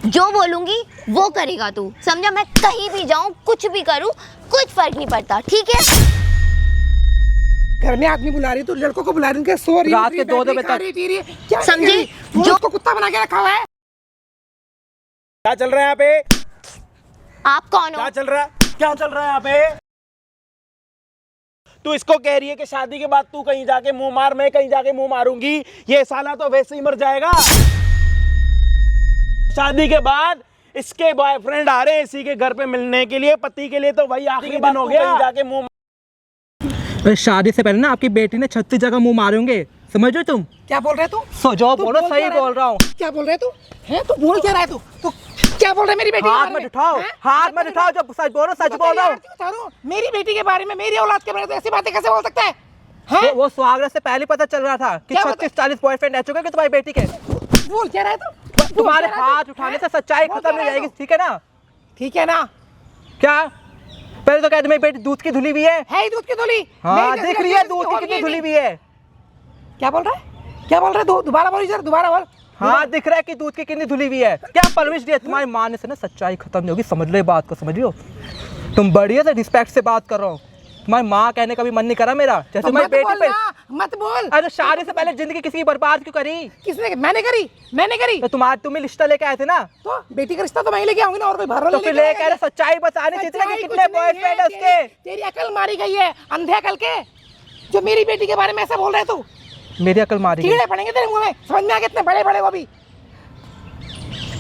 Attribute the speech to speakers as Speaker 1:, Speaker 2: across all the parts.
Speaker 1: जो बोलूंगी वो करेगा तू, समझा? मैं कहीं भी जाऊं, कुछ भी करूं, कुछ फर्क नहीं पड़ता, ठीक है?
Speaker 2: घर में आदमी बुला रही, तू लड़कों को बुला रही है, सो रही
Speaker 3: रात के 2 बजे तक
Speaker 2: क्या
Speaker 1: समझे?
Speaker 2: जो को कुत्ता बना के रखा हुआ है।
Speaker 4: क्या चल रहा है यहाँ पे?
Speaker 1: आप कौन हो?
Speaker 4: क्या चल रहा है? क्या चल रहा है यहाँ पे? तू इसको कह रही है कि शादी के बाद तू कहीं जाके मुंह मार, मैं कहीं जाके मुंह मारूंगी। ये साला तो वैसे ही मर जाएगा। शादी के बाद इसके बॉयफ्रेंड आ रहे हैं इसी के घर पे मिलने के लिए, पति के लिए तो वही आखिरी दिन हो गया। कहीं जाके मुंह
Speaker 3: शादी से पहले ना आपकी बेटी ने 36 जगह मुंह मारे होंगे, समझ रहे तुम?
Speaker 2: क्या बोल रहे तू?
Speaker 3: सो जो बोलो सही बोल रहा हूँ।
Speaker 2: क्या बोल रहे तू? है तू बोल क्या रहा है तू क्या बोल रहा है मेरी बेटी?
Speaker 3: हाथ मत उठाओ, हाथ मत उठाओ, जब सच बोलो सच बोल रहा हूँ।
Speaker 2: मेरी बेटी के बारे में, मेरी औलाद के बारे में ऐसी बातें कैसे बोल सकता है?
Speaker 3: वो स्वागत से पहले पता चल रहा था कि 36-40 बॉयफ्रेंड रह चुके हैं तुम्हारी बेटी के।
Speaker 2: बोल क्या रहा है तू?
Speaker 3: तुम्हारे हाथ उठाने से सच्चाई खत्म हो जाएगी, ठीक है ना?
Speaker 2: ठीक है ना?
Speaker 3: क्या पहले तो कहते मेरी बेटी दूध की धुली हुई है
Speaker 2: ही दूध की धुली।
Speaker 3: हाँ दिख रही है दूध की कितनी धुली हुई है।
Speaker 2: क्या बोल रहा है? क्या बोल रहा है? दोबारा बोल जरा, दोबारा बोल।
Speaker 3: हाँ दिख रहा है कि दूध की कितनी धुली हुई है। क्या परवरिश दी है तुम्हारी माँ ने से ना, सच्चाई खत्म नहीं होगी, समझ लो बात को, समझ रही हो? तुम बढ़िया से रिस्पेक्ट से बात कर रहा हूँ, तुम्हारी माँ कहने का भी मन नहीं करा मेरा, जैसे मेरी बेटी पे।
Speaker 2: मत बोल।
Speaker 3: अरे शादी से पहले जिंदगी किसी की बर्बाद क्यों करी?
Speaker 2: किसने? मैंने करी।
Speaker 3: तो तुम्हें रिश्ता लेके आए थे ना,
Speaker 2: तो बेटी का रिश्ता तो मैं ही लेके आऊंगी ना, और कोई भर
Speaker 3: तो फिर लेके आए। सच्चाई बताने जितने कि कितने बॉयफ्रेंड है उसके।
Speaker 2: तेरी अकल मारी गई है, अंधे अकल के, जो मेरी बेटी के बारे में ऐसा बोल रहे तू।
Speaker 3: मेरी अकल मारी गई।
Speaker 2: कीड़े पड़ेंगे तेरे मुंह में, समझ में आ गया? इतने बड़े बड़े वो भी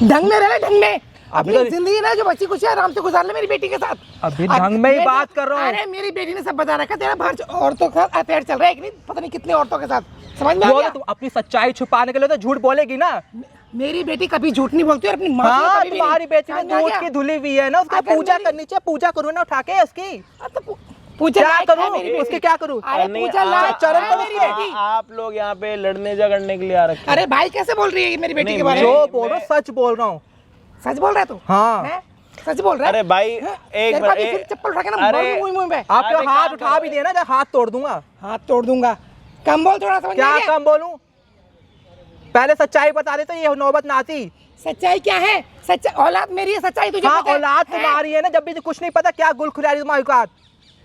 Speaker 2: ढंग में रह, ढंग में। अपनी जिंदगी ना जो बच्ची कुछ आराम से गुजार ले मेरी बेटी के साथ।
Speaker 3: अभी ढंग में ही बात कर रहा हूँ।
Speaker 2: अरे मेरी बेटी ने सब बता रखा, तेरा बाहर औरतों का अफेयर चल रहा है कि नहीं, पता नहीं कितने औरतों के साथ, समझ में आ गया?
Speaker 3: तुम अपनी सच्चाई छुपाने के लिए तो झूठ बोलेगी ना।
Speaker 2: मेरी बेटी कभी झूठ नहीं बोलती, और अपनी माँ
Speaker 3: हाँ तुम्हारी बेटी में दूध की धुली हुई है ना, उसकी पूजा करनी चाहिए। पूजा करो ना उठा के उसकी।
Speaker 2: पूजा
Speaker 3: क्या करूं उसकी, क्या करूं?
Speaker 4: आप लोग यहाँ पे लड़ने झगड़ने के लिए आ रखे।
Speaker 2: अरे भाई कैसे बोल रही है मेरी बेटी के बारे में?
Speaker 3: जो बोलो सच बोल रहा हूँ।
Speaker 2: सच बोल रहा है तू?
Speaker 3: हाँ
Speaker 2: सच बोल रहा है।
Speaker 4: अरे भाई एक बार
Speaker 2: चप्पल उठा के ना मुंह पे।
Speaker 3: आपके हाथ उठा भी दिए ना, हाथ तोड़ दूंगा।
Speaker 2: हाथ तोड़ दूंगा। कम बोल थोड़ा, समझ
Speaker 3: क्या कम बोलूं? पहले सच्चाई बता दे तो ये नौबत ना आती।
Speaker 2: सच्चाई क्या है? सच्चाई औलाद मेरी है, सच्चाई तुझे
Speaker 3: हाँ,
Speaker 2: पता है?
Speaker 3: औलाद तुम्हारी है ना, जब भी तो कुछ नहीं पता क्या गुल खुला रही तुम्हारी औकात।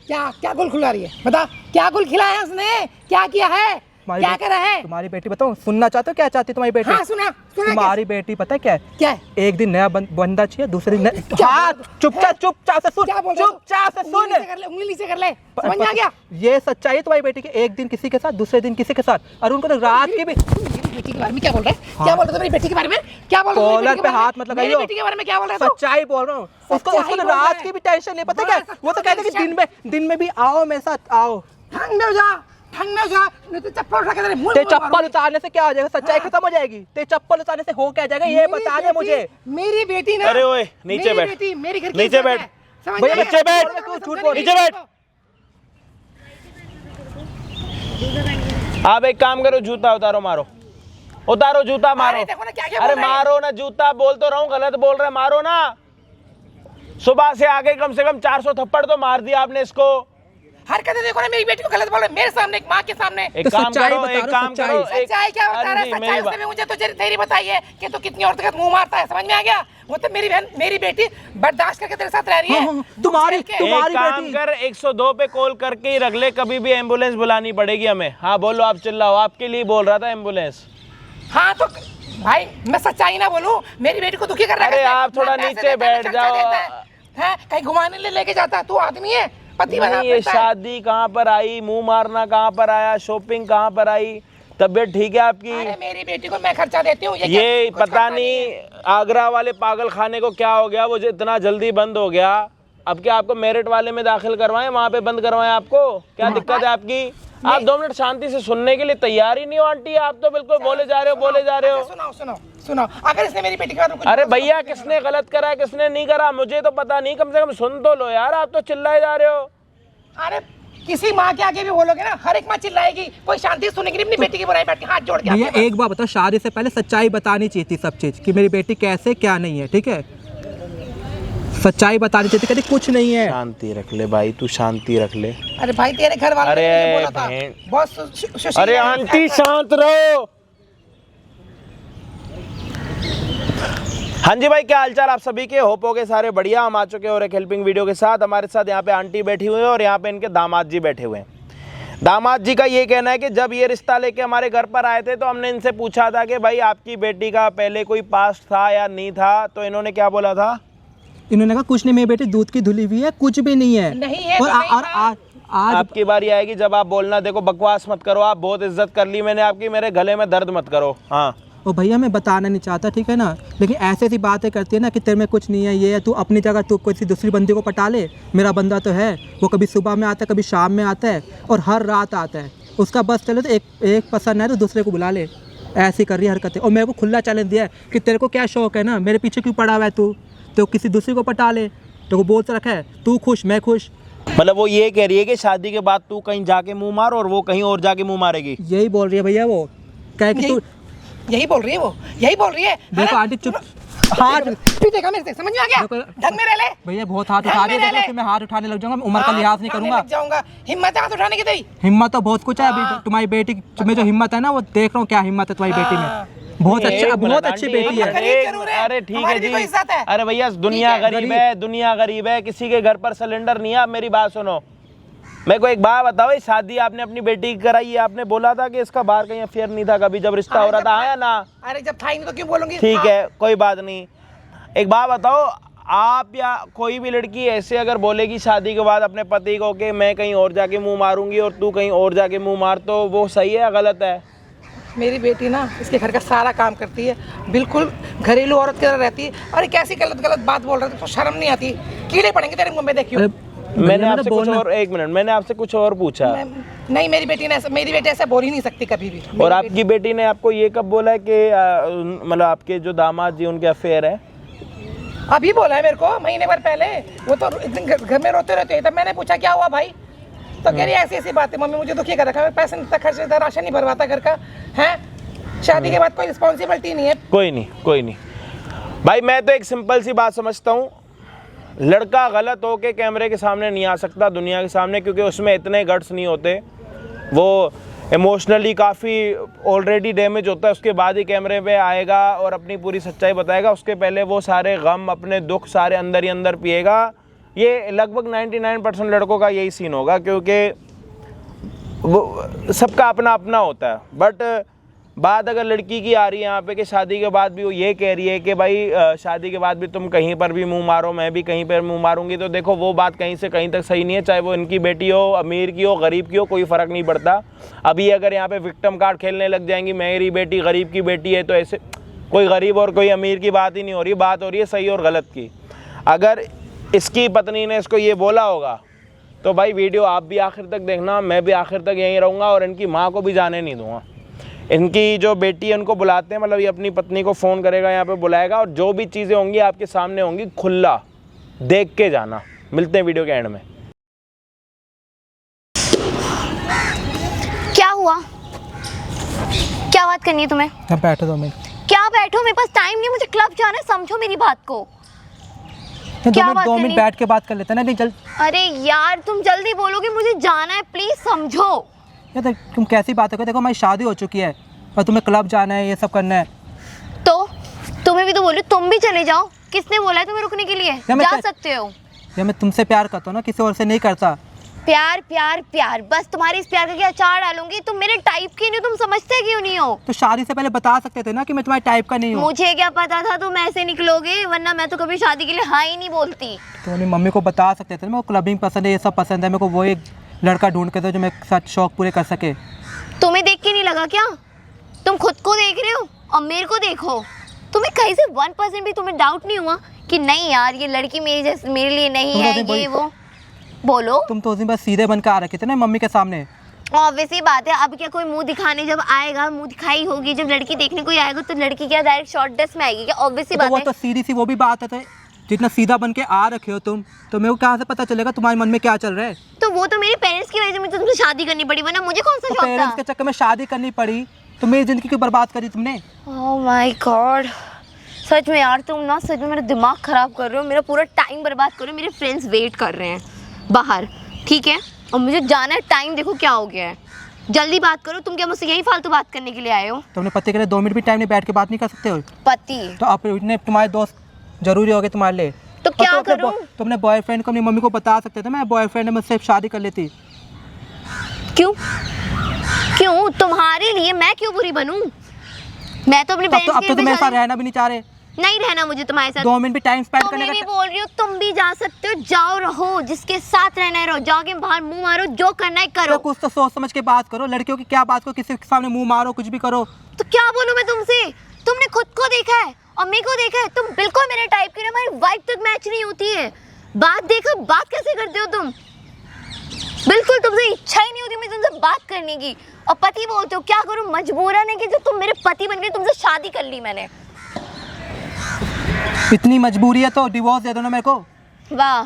Speaker 2: क्या गुल खुला रही है? बता क्या गुल खिलाया है उसने, क्या किया है, क्या करा है?
Speaker 3: तुम्हारी बेटी बताओ, सुनना चाहते हो क्या चाहती तुम्हारी बेटी?
Speaker 2: हाँ, सुना
Speaker 3: तुम्हारी बेटी पता है क्या है?
Speaker 2: क्या है?
Speaker 3: एक दिन नया बंदा चाहिए, दूसरे दिन चुपचाप से सुन, चुपचाप से सुन,
Speaker 2: उंगली नीचे कर ले, समझ में आ गया?
Speaker 3: ये सच्चाई है तुम्हारी बेटी की। एक दिन किसी के साथ, दूसरे दिन किसी के साथ, और उनको तो रात की भी।
Speaker 2: बेटी के बारे में क्या बोल रहे हैं? क्या बोल रहे हो मेरी बेटी के बारे में? क्या बोल रहे हो?
Speaker 3: कॉलर पे हाथ मत लगाइयो।
Speaker 2: बेटी के बारे में क्या बोल रहे हो?
Speaker 3: सच्चाई बोल रहा हूँ। उसको तो रात की भी टेंशन नहीं, पता क्या? वो तो कहते कि दिन में भी आओ मेरे साथ आओ।
Speaker 2: ठंग में जा, नहीं तो चप्पल उठा के तेरे मुंह
Speaker 3: ते चप्पल उतारने से क्या हो जाएगा? सच्चाई खत्म हो जाएगी। ते चप्पल उतारने से हो क्या जाएगा ये बता दे मुझे।
Speaker 2: मेरी बेटी ना,
Speaker 4: अरे ओए नीचे बैठ,
Speaker 2: मेरी घर की
Speaker 4: नीचे बैठ
Speaker 3: भैया,
Speaker 4: नीचे बैठ, नीचे बैठ। आप एक काम करो, जूता उतारो, मारो, उतारो जूता, मारो। अरे मारो ना जूता, बोल तो रहा हूँ, गलत बोल रहे, मारो ना। सुबह से आगे कम से कम 400 थप्पड़ तो मार दिया आपने इसको।
Speaker 2: हरकतें देखो ना, मेरी बेटी को गलत बोल रहे मेरे सामने, एक माँ के सामने।
Speaker 4: एक काम करो,
Speaker 2: सच्चाई क्या बता रहा है? सच्चाई उसने मुझे तो तेरी बताई है कि तू कितनी औरतों के मुंह मारता है, समझ में आ गया? वो तो मेरी बहन, मेरी बेटी बर्दाश्त करके तेरे साथ रह रही है।
Speaker 3: तुम्हारी
Speaker 4: काम कर, 102 पे कॉल करके ही रख ले, कभी भी एम्बुलेंस बुलानी पड़ेगी हमें। हाँ बोलो, आप चिल्लाओ, आपके लिए बोल रहा था एम्बुलेंस।
Speaker 2: हाँ तो भाई मैं सच्चाई ना बोलूं, मेरी बेटी को दुखी कर रहा है।
Speaker 4: अरे आप थोड़ा नीचे बैठ जाओ।
Speaker 2: कहीं घुमाने लेके जाता, तू आदमी है, पति बना।
Speaker 4: ये शादी कहाँ पर आई, मुंह मारना कहाँ पर आया, शॉपिंग कहाँ पर आई, तबीयत ठीक है आपकी?
Speaker 2: अरे मेरी बेटी को मैं खर्चा देती हूँ।
Speaker 4: ये पता नहीं आगरा वाले पागल खाने को क्या हो गया, वो जो इतना जल्दी बंद हो गया। अब क्या आपको मेरिट वाले में दाखिल करवाएं, वहाँ पे बंद करवाएं? आपको क्या दिक्कत है आपकी? आप 2 मिनट शांति से सुनने के लिए तैयार ही नहीं हो आंटी, आप तो बिल्कुल बोले जा रहे हो।
Speaker 2: सुनो, अगर इसने मेरी बेटी का
Speaker 4: अरे भैया, किसने गलत करा किसने नहीं करा मुझे तो पता नहीं, कम से कम सुन तो लो यार, आप तो चिल्लाए जा रहे हो।
Speaker 2: अरे किसी माँ के आगे भी बोलोगे ना, हर एक माँ चिल्लाएगी, कोई शांति से सुनेगी अपनी बेटी की बुराई बैठ के हाथ जोड़ के।
Speaker 3: भैया एक बात बता, शादी से पहले सच्चाई बतानी चाहिए थी सब चीज, कि मेरी बेटी कैसे क्या नहीं है, ठीक है? सच्चाई बतानी चाहिए थी, कहती कुछ नहीं है।
Speaker 4: शांति रख ले भाई, तू शांति रख ले।
Speaker 2: अरे भाई तेरे घर वाले ने बोला था बहुत।
Speaker 4: अरे आंटी शांत रहो। हाँ जी भाई, क्या हालचाल आप सभी के? होप हो गए सारे बढ़िया। हम आ चुके हैं और एक हेल्पिंग वीडियो के साथ। हमारे साथ यहाँ पे आंटी बैठी हुई है और यहाँ पे इनके दामाद जी बैठे हुए हैं। दामाद जी का ये कहना है कि जब ये रिश्ता लेके हमारे घर पर आए थे तो हमने इनसे पूछा था कि भाई आपकी बेटी का पहले कोई पास्ट था या नहीं था, तो इन्होंने क्या बोला था?
Speaker 3: इन्होंने कहा कुछ नहीं, मेरी बेटी दूध की धुली हुई है, कुछ भी नहीं है।
Speaker 2: नहीं है
Speaker 3: और
Speaker 2: तो नहीं था।
Speaker 3: आज
Speaker 4: आपकी बारी आएगी जब आप बोलना। देखो बकवास मत करो, आप बहुत इज्जत कर ली मैंने आपकी, मेरे गले में दर्द मत करो। हाँ
Speaker 3: ओ भैया, मैं बताना नहीं चाहता, ठीक है ना, लेकिन ऐसे ऐसी बातें करती है ना कि तेरे में कुछ नहीं है, ये है, तू अपनी जगह तू किसी दूसरी बंदी को पटा ले। मेरा बंदा तो है, वो कभी सुबह में आता है, कभी शाम में आता है और हर रात आता है। उसका बस चले तो एक पसंद है तो दूसरे को बुला ले। ऐसी कर रही है हरकतें। और मेरे को खुला चैलेंज दिया है कि तेरे को क्या शौक है ना, मेरे पीछे क्यों पड़ा हुआ है तू, तो किसी दूसरी को पटा ले। तो वो बोल रखा है तू खुश मैं खुश।
Speaker 4: मतलब वो ये कह रही है कि शादी के बाद तू कहीं जाके मुंह मार और वो कहीं और जाके मुंह मारेगी।
Speaker 3: यही बोल रही है भैया, वो कहे कि तू
Speaker 2: यही बोल रही है, वो यही बोल रही है।
Speaker 3: देखो आंटी चुप, हाथ
Speaker 2: पीटेगा मेरे से, समझ में आ गया? ढंग में रह ले
Speaker 3: भैया, बहुत हाथ उठा रही है, देखो मैं हाथ उठाने लग जाऊंगा, उम्र का लिहाज नहीं करूंगा।
Speaker 2: लग जाऊंगा। हिम्मत है हाथ उठाने की तेरी?
Speaker 3: हिम्मत तो बहुत कुछ है अभी। तुम्हारी बेटी में जो हिम्मत है ना, वो देख रहा हूँ क्या हिम्मत है तुम्हारी बेटी में। बहुत अच्छी बेटी है।
Speaker 4: अरे ठीक है जी। अरे भैया दुनिया गरीब है, दुनिया गरीब है, किसी के घर पर सिलेंडर नहीं है। आप मेरी बात सुनो, मेरे को एक बात बताओ, शादी आपने अपनी बेटी की कराई है, आपने बोला था कि इसका बाहर कहीं अफेयर नहीं था कभी जब रिश्ता हो रहा था, आया ना?
Speaker 2: अरे जब था ही नहीं तो क्यों बोलूंगी?
Speaker 4: ठीक है कोई बात नहीं। एक बात बताओ, आप या कोई भी लड़की ऐसे अगर बोलेगी शादी के बाद अपने पति को कि मैं कहीं और जाके मुंह मारूंगी और तू कहीं और जाके मुंह मार, तो वो सही है या गलत है?
Speaker 2: मेरी बेटी ना इसके घर का सारा काम करती है, बिल्कुल घरेलू औरत की तरह रहती है। और कैसी गलत बात बोल रहे थे, तो शर्म नहीं आती? कीड़े पड़ेंगे तेरे मुंह में, देखियो।
Speaker 4: मैंने आपसे कुछ और, एक मिनट, मैंने आपसे कुछ और पूछा।
Speaker 2: नहीं, मेरी बेटी ऐसा बोल ही नहीं सकती कभी भी।
Speaker 4: और आपकी बेटी ने आपको ये कब बोला है कि मतलब आपके जो दामाद जी उनके अफेयर है?
Speaker 2: अभी बोला है मेरे को, महीने भर पहले। वो तो घर में रोते रहते हैं, तब मैंने पूछा क्या हुआ भाई, तो कह रही ऐसी ऐसी बात है, मम्मी मुझे दुखी कर रखा है, पैसे नहीं खर्च देता, राशन नहीं भरवाता घर का है, शादी के बाद कोई रिस्पॉन्सिबिलिटी नहीं है।
Speaker 4: कोई नहीं भाई, मैं तो एक सिंपल सी बात समझता हूँ, लड़का गलत हो के कैमरे के सामने नहीं आ सकता, दुनिया के सामने, क्योंकि उसमें इतने गट्स नहीं होते। वो इमोशनली काफ़ी ऑलरेडी डैमेज होता है, उसके बाद ही कैमरे पे आएगा और अपनी पूरी सच्चाई बताएगा। उसके पहले वो सारे गम, अपने दुख सारे अंदर ही अंदर पिएगा। ये लगभग 99% लड़कों का यही सीन होगा, क्योंकि वो सबका अपना अपना होता है। बट बात अगर लड़की की आ रही है यहाँ पे कि शादी के बाद भी वो ये कह रही है कि भाई शादी के बाद भी तुम कहीं पर भी मुंह मारो, मैं भी कहीं पर मुंह मारूंगी, तो देखो वो बात कहीं से कहीं तक सही नहीं है। चाहे वो इनकी बेटी हो, अमीर की हो, गरीब की हो, कोई फ़र्क नहीं पड़ता। अभी अगर यहाँ पे विक्टिम कार्ड खेलने लग जाएंगी, मेरी बेटी गरीब की बेटी है, तो ऐसे कोई गरीब और कोई अमीर की बात ही नहीं हो रही, बात हो रही है सही और गलत की। अगर इसकी पत्नी ने इसको ये बोला होगा तो भाई वीडियो आप भी आखिर तक देखना, मैं भी आखिर तक यहीं रहूँगा और इनकी माँ को भी जाने नहीं दूँगा। इनकी जो बेटी है उनको बुलाते हैं, मतलब ये अपनी पत्नी को फ़ोन करेगा, यहाँ पे बुलाएगा, और जो भी चीज़ें होंगी आपके सामने होंगी, खुला देख के जाना। मिलते हैं वीडियो के एंड में।
Speaker 1: क्या हुआ? क्या बात करनी है तुम्हें?
Speaker 3: बैठो 2 मिनट।
Speaker 1: क्या बैठो, मेरे पास टाइम नहीं है, मुझे क्लब जाना है, समझो मेरी बात को। क्या बात
Speaker 3: 2 मिनट
Speaker 1: करनी?
Speaker 3: बैठ के बात कर लेते हैं ना। नहीं जल्द।
Speaker 1: अरे यार तुम जल्दी बोलोगे, मुझे जाना है, प्लीज समझो।
Speaker 3: यार तुम कैसी बात है, देखो हमारी शादी हो चुकी है और तुम्हें क्लब जाना है, ये सब करना है।
Speaker 1: तो तुम्हें भी तो बोलो, तुम भी चले जाओ। किसने बोला है तुम्हें रुकने के लिए? जा सकते हो।
Speaker 3: या मैं तुमसे प्यार करता हूँ ना, किसी और से नहीं करता।
Speaker 1: प्यार प्यार प्यार, बस तुम्हारे इस प्यार का क्या अचार डालूंगी? तुम मेरे टाइप की नहीं, तुम समझते क्यों नहीं हो?
Speaker 3: तो शादी से पहले बता सकते थे ना कि मैं तुम्हारे टाइप का नहीं हूँ।
Speaker 1: मुझे क्या पता था तुम ऐसे निकलोगे, वरना मैं तो कभी शादी के लिए हाँ ही नहीं बोलती।
Speaker 3: तो अपनी मम्मी को बता सकते थे ना, मेरे को क्लबिंग पसंद है, ये सब पसंद है, मेरे को वो एक लड़का ढूंढ के दो जो मेरे साथ शौक पूरे कर सके।
Speaker 1: तुम्हें देख के नहीं लगा क्या? तुम खुद को देख रहे हो और मेरे को देखो। तुम्हें कहीं से 1% भी तुम्हें डाउट नहीं हुआ कि नहीं यार ये लड़की मेरी जैसे मेरे लिए नहीं है, ये वो? बोलो।
Speaker 3: तुम तो उस दिन बस सीधे बन के आ रखे थे ना मम्मी के सामने।
Speaker 1: ऑब्वियस ही बात है, अब क्या कोई मुंह दिखाने जब आएगा, मुंह दिखाई होगी, जब लड़की देखने कोई आएगा तो लड़की क्या डायरेक्ट शॉर्ट ड्रेस में आएगी क्या? ऑब्वियस ही बात है।
Speaker 3: वो तो सीधी सी वो भी बात है, जितना सीधा बन के आ रखे हो तुम, तो मेरे को कहाँ से पता चलेगा तुम्हारे मन में क्या चल रहा है?
Speaker 1: तो वो तो मेरे पेरेंट्स की वजह से मुझे तुमसे शादी करनी पड़ी, वरना मुझे कौन सा शौक था?
Speaker 3: पेरेंट्स के चक्कर में शादी करनी पड़ी तो मेरी जिंदगी क्यों बर्बाद करी तुमने?
Speaker 1: ओह माय गॉड, सच में यार तुम ना सच में मेरा दिमाग खराब कर रहे हो, मेरा पूरा टाइम बर्बाद कर रहे हो। मेरे फ्रेंड्स वेट कर रहे हैं बाहर, ठीक है, और मुझे जाना है। टाइम देखो क्या हो गया है, जल्दी बात करो। तुम क्या मुझसे यही फालतू बात करने के लिए आए हो?
Speaker 3: तुमने पति के लिए 2 मिनट भी टाइम नहीं बैठ के बात नहीं कर सकते हो?
Speaker 1: पति
Speaker 3: तो अब इतने तुम्हारे दोस्त जरूरी हो गए तुम्हारे लिए?
Speaker 1: तो
Speaker 3: और
Speaker 1: क्या
Speaker 3: तो अपने
Speaker 1: करूं?
Speaker 3: तुमने बॉयफ्रेंड को अपनी मम्मी को बता सकते थे मैं बॉयफ्रेंड है, मुझसे शादी कर लेती।
Speaker 1: क्यों क्यों तुम्हारे लिए मैं क्यों बुरी बनूं? मैं तो अपनी
Speaker 3: अब तो
Speaker 1: बहन
Speaker 3: तुम मेरे साथ रहना भी नहीं चाह रहे,
Speaker 1: नहीं रहना मुझे तुम्हारे साथ।
Speaker 3: 2 मिनट भी टाइम स्पेंड
Speaker 1: तो
Speaker 3: करने
Speaker 1: मैं भी
Speaker 3: का।
Speaker 1: बोल रही हूँ तुम भी जा सकते हो, जाओ रहो, जिसके साथ रहना है रहो, जाओगे बाहर मुंह मारो, जो करना है
Speaker 3: तो
Speaker 1: करो।
Speaker 3: कुछ तो सोच समझ के बात करो, लड़कियों की क्या बात करो, किसी के सामने मुंह मारो, कुछ भी करो।
Speaker 1: तो क्या बोलूं मैं तुमसे? तुमने खुद को देखा है और मेरे को देखा है, तुम बिल्कुल मेरे टाइप की, हमारी वाइब तक मैच नहीं होती है। बात देखो, बात कैसे करते हो तुम? बिल्कुल तुमसे इच्छा ही नहीं होती मुझे तुमसे बात करने की, और पति बोलते हो। क्या करूं, मजबूरन है कि जो तुम मेरे पति बन गए, तुमसे शादी कर ली मैंने।
Speaker 3: इतनी मजबूरी है तो डिवोर्स दे दो ना मेरे को।
Speaker 1: वाह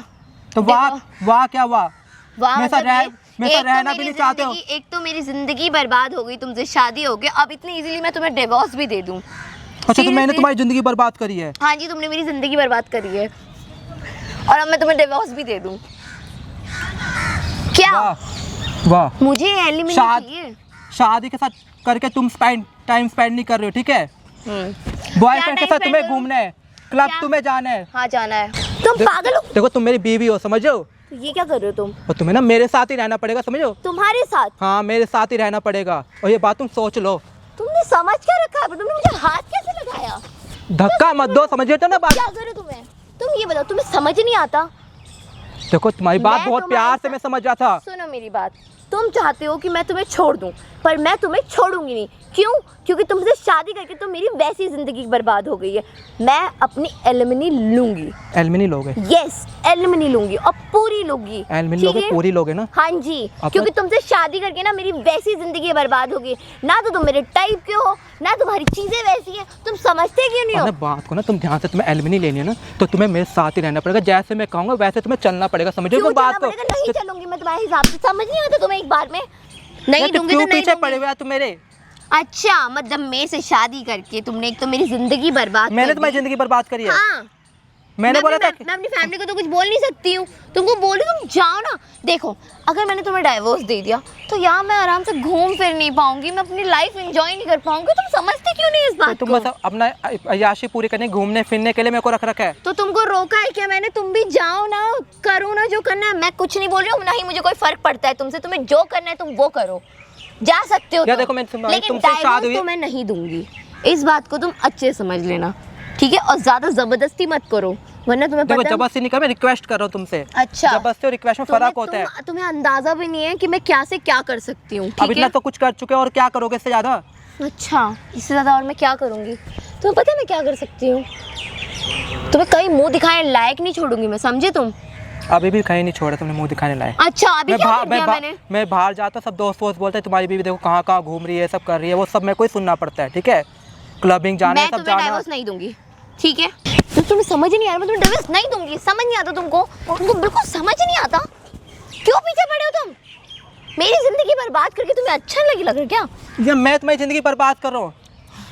Speaker 3: तो वाह वाह क्या वाह?
Speaker 1: वाह,
Speaker 3: मेरे साथ
Speaker 1: मतलब
Speaker 3: रह- मेरे साथ
Speaker 1: एक तो
Speaker 3: रहना भी
Speaker 1: मेरी
Speaker 3: नहीं चाहते हो।
Speaker 1: जिंदगी- एक तो मेरी जिंदगी बर्बाद हो गई, तुमसे शादी हो गई, अब इतनी इजीली मैं तुम्हें डिवोर्स भी दे दूं?
Speaker 3: अच्छा तो मैंने
Speaker 1: Seriously?
Speaker 3: तुम्हारी जिंदगी बर्बाद करी है।
Speaker 1: हाँ जी, तुमने मेरी जिंदगी बर्बाद करी है और अब मैं तुम्हें डिवोर्स भी दे दूं? क्या
Speaker 3: वाह वाह।
Speaker 1: मुझे एलिमिनेट चाहिए?
Speaker 3: शादी के साथ करके तुम टाइम स्पेंड नहीं कर रहे हो, ठीक है? बॉयफ्रेंड के
Speaker 1: time
Speaker 3: साथ
Speaker 1: spend
Speaker 3: तुम्हें
Speaker 1: करूं?
Speaker 3: घूमना है, क्लब
Speaker 1: क्या?
Speaker 3: तुम्हें जाना है।
Speaker 1: हाँ जाना है। तुम पागल हो?
Speaker 3: देखो तुम मेरी बीवी हो, समझो?
Speaker 1: तो ये क्या कर रहे हो तुम?
Speaker 3: और तुम्हें ना मेरे साथ ही रहना पड़ेगा, समझो?
Speaker 1: तुम्हारे साथ?
Speaker 3: हाँ मेरे साथ ही रहना पड़ेगा, और ये बात तुम सोच लो।
Speaker 1: तुमने समझ क्या रखा है? तुमने मुझे हाथ कैसे लगाया?
Speaker 3: धक्का मत दो, समझे तो ना बात?
Speaker 1: क्या करूं तुम्हें? तुम ये बताओ, तुम्हें समझ नहीं आता?
Speaker 3: देखो तुम्हारी बात
Speaker 1: मैं
Speaker 3: बहुत
Speaker 1: तुम्हारे
Speaker 3: प्यार से
Speaker 1: साथ-
Speaker 3: मैं समझ रहा था।
Speaker 1: सुनो मेरी बात, तुम चाहते हो कि मैं तुम्हें छोड़ दूं, पर मैं तुम्हें छोड़ूंगी नहीं। क्यों? क्योंकि तुमसे शादी करके तो मेरी वैसी जिंदगी बर्बाद हो गई है। मैं अपनी एलिमनी लूंगी।
Speaker 3: एलमिनी लोगे?
Speaker 1: यस, एलिमनी लूंगी और पूरी लूंगी।
Speaker 3: एलमिनी
Speaker 1: ठीक
Speaker 3: लोगे,
Speaker 1: है?
Speaker 3: पूरी लोगे ना?
Speaker 1: हाँ जी,
Speaker 3: अब
Speaker 1: क्योंकि तुमसे शादी करके ना मेरी वैसी जिंदगी बर्बाद हो गई। ना तो तुम मेरे टाइप के हो, ना तुम्हारी चीजें वैसी हैं। तुम समझते क्यों नहीं हो?
Speaker 3: अपने बात को ना तुम ध्यान से, तुम्हें एलमिनी लेनी है ना, तो तुम्हें मेरे साथ ही रहना पड़ेगा। जैसे मैं कहूँगा वैसे तुम्हें चलना पड़ेगा, समझो
Speaker 1: क्यों
Speaker 3: तो बात
Speaker 1: चलना
Speaker 3: को।
Speaker 1: पड़ेगा? नहीं चलूंगी मैं तुम्हारे हिसाब से। समझ नहीं आता तुम्हें एक बार में? नहीं
Speaker 3: यार, तो
Speaker 1: दूंगी
Speaker 3: क्यों
Speaker 1: तो नहीं
Speaker 3: पीछे
Speaker 1: दूंगी।
Speaker 3: पड़े हुए हो तुम मेरे?
Speaker 1: अच्छा, मतलब मेरे से शादी करके तुमने एक तो मेरी जिंदगी बर्बाद
Speaker 3: मैंने
Speaker 1: कर
Speaker 3: तुम्हारी
Speaker 1: दी।
Speaker 3: जिंदगी बर्बाद करी है।
Speaker 1: हाँ,
Speaker 3: मैंने बोला था
Speaker 1: मैं अपनी फैमिली को तो कुछ बोल नहीं सकती हूँ। तुमको बोल रही हूँ, तुम जाओ ना। देखो, अगर मैंने तुम्हें डाइवोर्स दे दिया तो यहाँ मैं आराम से घूम फिर नहीं पाऊंगी, मैं अपनी लाइफ एंजॉय नहीं कर पाऊंगी। तुम समझते क्यों नहीं इस बात
Speaker 3: तुम
Speaker 1: को?
Speaker 3: बस अपना अय्याशी पूरी करने, घूमने फिरने के लिए मेरे को रख रखा है।
Speaker 1: तो तुमको रोका है क्या मैंने? तुम भी जाओ ना, करो ना जो करना है। मैं कुछ नहीं बोल रही हूँ, ना ही मुझे कोई फर्क पड़ता है तुमसे। तुम्हें जो करना है तुम वो करो, जा सकते हो
Speaker 3: यार
Speaker 1: तुम।
Speaker 3: देखो, मैं
Speaker 1: लेकिन
Speaker 3: तुमसे शादी
Speaker 1: डाइवोर्स
Speaker 3: हुई-
Speaker 1: तो मैं नहीं दूंगी, इस बात को तुम अच्छे से समझ लेना, ठीक है? और ज्यादा जबरदस्ती मत करो, वरना तुम्हें
Speaker 3: देखो
Speaker 1: पता है।
Speaker 3: जबरदस्ती नहीं कर, मैं रिक्वेस्ट कर रहा हूँ तुमसे।
Speaker 1: अच्छा,
Speaker 3: जबरदस्ती और रिक्वेस्ट में फर्क होता है।
Speaker 1: तुम्हें अंदाजा भी नहीं है कि मैं क्या से क्या कर सकती हूँ,
Speaker 3: अब
Speaker 1: ठीक
Speaker 3: इतना
Speaker 1: है?
Speaker 3: तो कुछ कर चुके हो, और क्या करोगे इससे ज्यादा?
Speaker 1: अच्छा, इससे ज्यादा और मैं क्या करूँगी? तुम्हें पता है मैं क्या कर सकती हूँ? तुम्हें कहीं मुंह दिखाने लायक नहीं छोड़ूंगी मैं, समझे तुम?
Speaker 3: अभी भी कहीं नहीं छोड़ा तुमने मुंह दिखाने लाए।
Speaker 1: अच्छा, अभी क्या कर दिया मैंने?
Speaker 3: मैं बाहर जाता, सब दोस्त वोस्त बोलते हैं तुम्हारी बीवी देखो कहाँ कहाँ घूम रही है, सब कर रही है, वो सब मेरे को ही सुनना पड़ता है, ठीक है? क्लबिंग जाना है,
Speaker 1: मैं
Speaker 3: सब
Speaker 1: तुम्हें
Speaker 3: जाना।
Speaker 1: डाइवोर्स नहीं दूंगी, ठीक है? तो तुम्हें समझ ही नहीं आ रहा, मैं तुम्हें डिवोर्स नहीं दूंगी। समझ नहीं आता तुमको? तुमको बिल्कुल समझ नहीं आता। क्यों पीछे पड़े हो तुम? मेरी जिंदगी बर्बाद करके तुम्हें अच्छा लग रहा है क्या?
Speaker 3: या मैं तुम्हारी जिंदगी बर्बाद कर रहा हूँ?